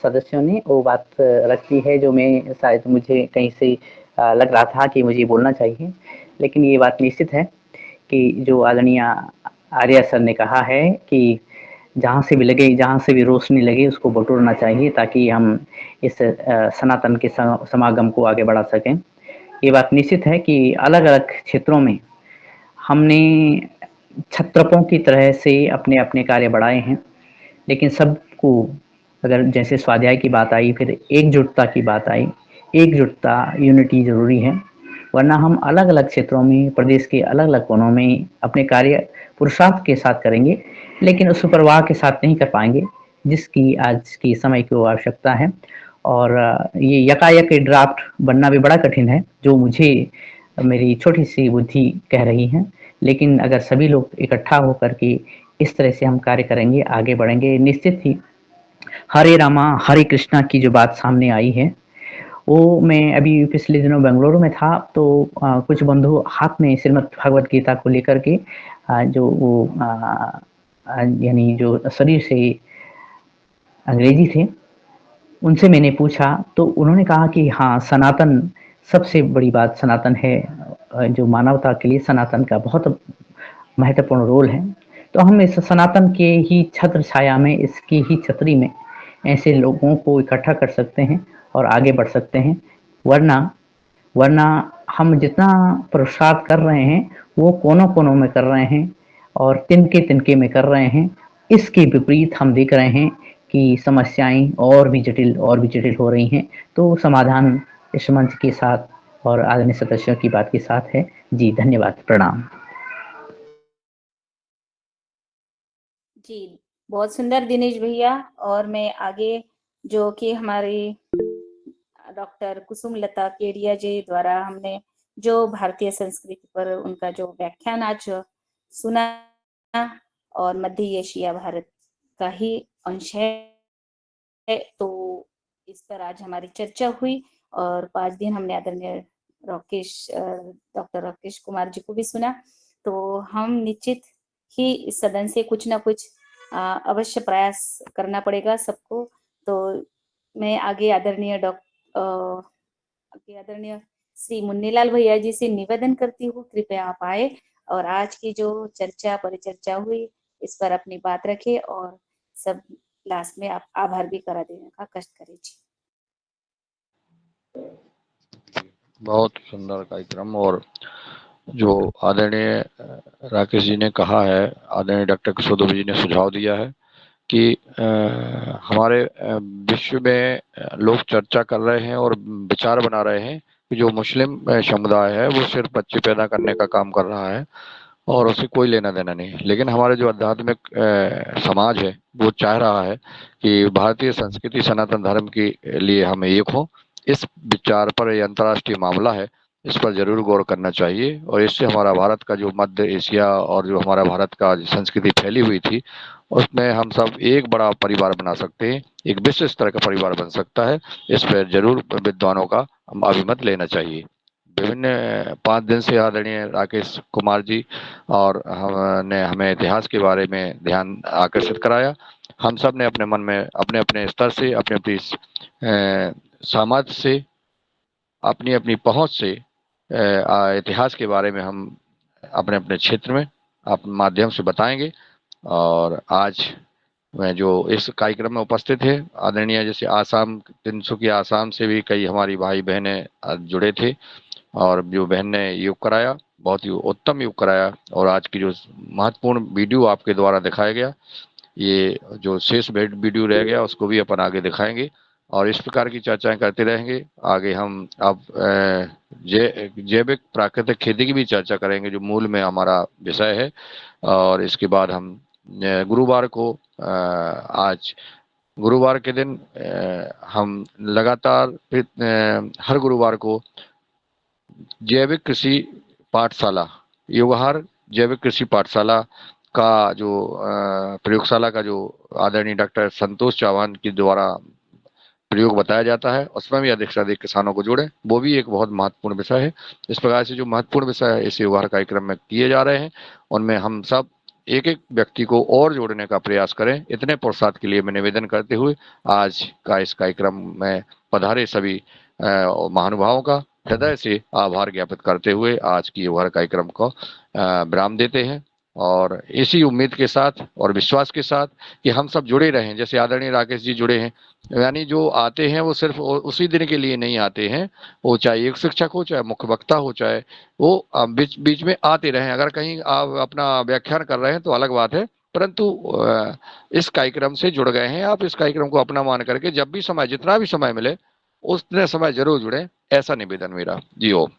सदस्यों ने वो बात रखी है जो मैं शायद मुझे कहीं से लग रहा था कि मुझे बोलना चाहिए, लेकिन ये बात निश्चित है कि जो आदरणीय आर्या सर ने कहा है कि जहाँ से भी लगे, जहाँ से भी रोशनी लगे उसको बटोरना चाहिए ताकि हम इस सनातन के समागम को आगे बढ़ा सकें। ये बात निश्चित है कि अलग अलग क्षेत्रों में हमने छत्रपों की तरह से अपने अपने कार्य बढ़ाए हैं, लेकिन सबको अगर जैसे स्वाध्याय की बात आई, फिर एकजुटता की बात आई, एकजुटता यूनिटी ज़रूरी है, वरना हम अलग अलग क्षेत्रों में प्रदेश के अलग अलग कोनों में अपने कार्य पुरुषार्थ के साथ करेंगे, लेकिन उस प्रवाह के साथ नहीं कर पाएंगे जिसकी आज की समय को आवश्यकता है। और ये यकायक ड्राफ्ट बनना भी बड़ा कठिन है, जो मुझे मेरी छोटी सी बुद्धि कह रही है, लेकिन अगर सभी लोग इकट्ठा होकर के इस तरह से हम कार्य करेंगे, आगे बढ़ेंगे, निश्चित ही हरे रामा हरे कृष्णा की जो बात सामने आई है, वो मैं अभी पिछले दिनों बेंगलुरु में था, तो कुछ बंधु हाथ में श्रीमद् भगवत गीता को लेकर के जो वो यानी जो शरीर से अंग्रेजी थे, उनसे मैंने पूछा तो उन्होंने कहा कि हाँ, सनातन सबसे बड़ी बात सनातन है, जो मानवता के लिए सनातन का बहुत महत्वपूर्ण रोल है। तो हम इस सनातन के ही छत्र छाया में, इसकी ही छतरी में ऐसे लोगों को इकट्ठा कर सकते हैं और आगे बढ़ सकते हैं, वरना हम जितना पुरुषार्थ कर रहे हैं वो कोनों कोनों में कर रहे हैं और तिनके में कर रहे हैं। इसके विपरीत हम देख रहे हैं कि समस्याएं और भी जटिल हो रही हैं। तो समाधान इस मंच के साथ और आदरणीय सदस्यों की बात के साथ है। जी धन्यवाद, प्रणाम। जी बहुत सुंदर दिनेश भैया। और मैं आगे जो कि हमारी डॉक्टर कुसुम लता केडिया जी द्वारा हमने जो भारतीय संस्कृति पर उनका जो व्याख्यान आज सुना, और मध्य एशिया भारत का ही अंश है, तो इस पर आज हमारी चर्चा हुई। और 5 दिन हमने आदरणीय डॉक्टर राकेश कुमार जी को भी सुना। तो हम निश्चित ही इस सदन से कुछ ना कुछ अवश्य प्रयास करना पड़ेगा सबको। तो मैं आगे आदरणीय श्री मुन्नीलाल भैया जी से निवेदन करती हूँ, कृपया आप आए और आज की जो चर्चा परिचर्चा हुई इस पर अपनी बात रखे और सब लास्ट में आप आभार भी करा देने का कष्ट करें। जी बहुत सुंदर कार्यक्रम। और जो आदरणीय राकेश जी ने कहा है, आदरणीय डॉक्टर किशोर दुबे जी ने सुझाव दिया है, कि हमारे विश्व में लोग चर्चा कर रहे हैं और विचार बना रहे हैं कि जो मुस्लिम समुदाय है वो सिर्फ बच्चे पैदा करने का काम कर रहा है और उससे कोई लेना देना नहीं है। लेकिन हमारे जो आध्यात्मिक समाज है वो चाह रहा है कि भारतीय संस्कृति सनातन धर्म के लिए हम एक हों। इस विचार पर ये अंतर्राष्ट्रीय मामला है, इस पर जरूर गौर करना चाहिए और इससे हमारा भारत का जो मध्य एशिया और जो हमारा भारत का संस्कृति फैली हुई थी उसमें हम सब एक बड़ा परिवार बना सकते हैं, एक विश्व स्तर का परिवार बन सकता है। इस पर जरूर विद्वानों का अभिमत लेना चाहिए। विभिन्न 5 दिन से आदरणीय राकेश कुमार जी और हमने हमें इतिहास के बारे में ध्यान आकर्षित कराया। हम सब ने अपने मन में अपने अपने स्तर से अपनी अपनी सामर्थ्य से अपनी अपनी पहुंच से इतिहास के बारे में हम अपने अपने क्षेत्र में अपने माध्यम से बताएंगे। और आज मैं जो इस कार्यक्रम में उपस्थित है आदरणीय जैसे आसाम, तिनसुकिया आसाम से भी कई हमारी भाई बहनें जुड़े थे और जो बहन ने योग कराया, बहुत ही उत्तम योग कराया। और आज की जो महत्वपूर्ण वीडियो आपके द्वारा दिखाया गया, ये जो शेष वीडियो रह गया उसको भी अपन आगे दिखाएंगे और इस प्रकार की चर्चाएं करते रहेंगे। आगे हम अब जैविक प्राकृतिक खेती की भी चर्चा करेंगे जो मूल में हमारा विषय है। और इसके बाद हम गुरुवार को आज गुरुवार के दिन हम लगातार हर गुरुवार को जैविक कृषि पाठशाला योगहार जैविक कृषि पाठशाला का जो प्रयोगशाला का जो आदरणीय डॉक्टर संतोष चौहान के द्वारा प्रयोग बताया जाता है उसमें भी अधिक से अधिक किसानों को जोड़े, वो भी एक बहुत महत्वपूर्ण विषय है। इस प्रकार से जो महत्वपूर्ण विषय इस योगहार कार्यक्रम में किए जा रहे हैं उनमें हम सब एक एक व्यक्ति को और जोड़ने का प्रयास करें। इतने पुरुषार्थ के लिए मैं निवेदन करते हुए आज का इस कार्यक्रम में पधारे सभी महानुभावों का हृदय से आभार ज्ञापित करते हुए आज की योगहार कार्यक्रम को विराम देते हैं और इसी उम्मीद के साथ और विश्वास के साथ कि हम सब जुड़े रहें। जैसे आदरणीय राकेश जी जुड़े हैं, यानी जो आते हैं वो सिर्फ उसी दिन के लिए नहीं आते हैं, वो चाहे एक शिक्षक हो चाहे मुख्य वक्ता हो चाहे वो बीच बीच में आते रहें। अगर कहीं आप अपना व्याख्यान कर रहे हैं तो अलग बात है, परंतु इस कार्यक्रम से जुड़ गए हैं आप, इस कार्यक्रम को अपना मान करके जब भी समय जितना भी समय मिले उतने समय जरूर जुड़े, ऐसा निवेदन मेरा। जी ओम।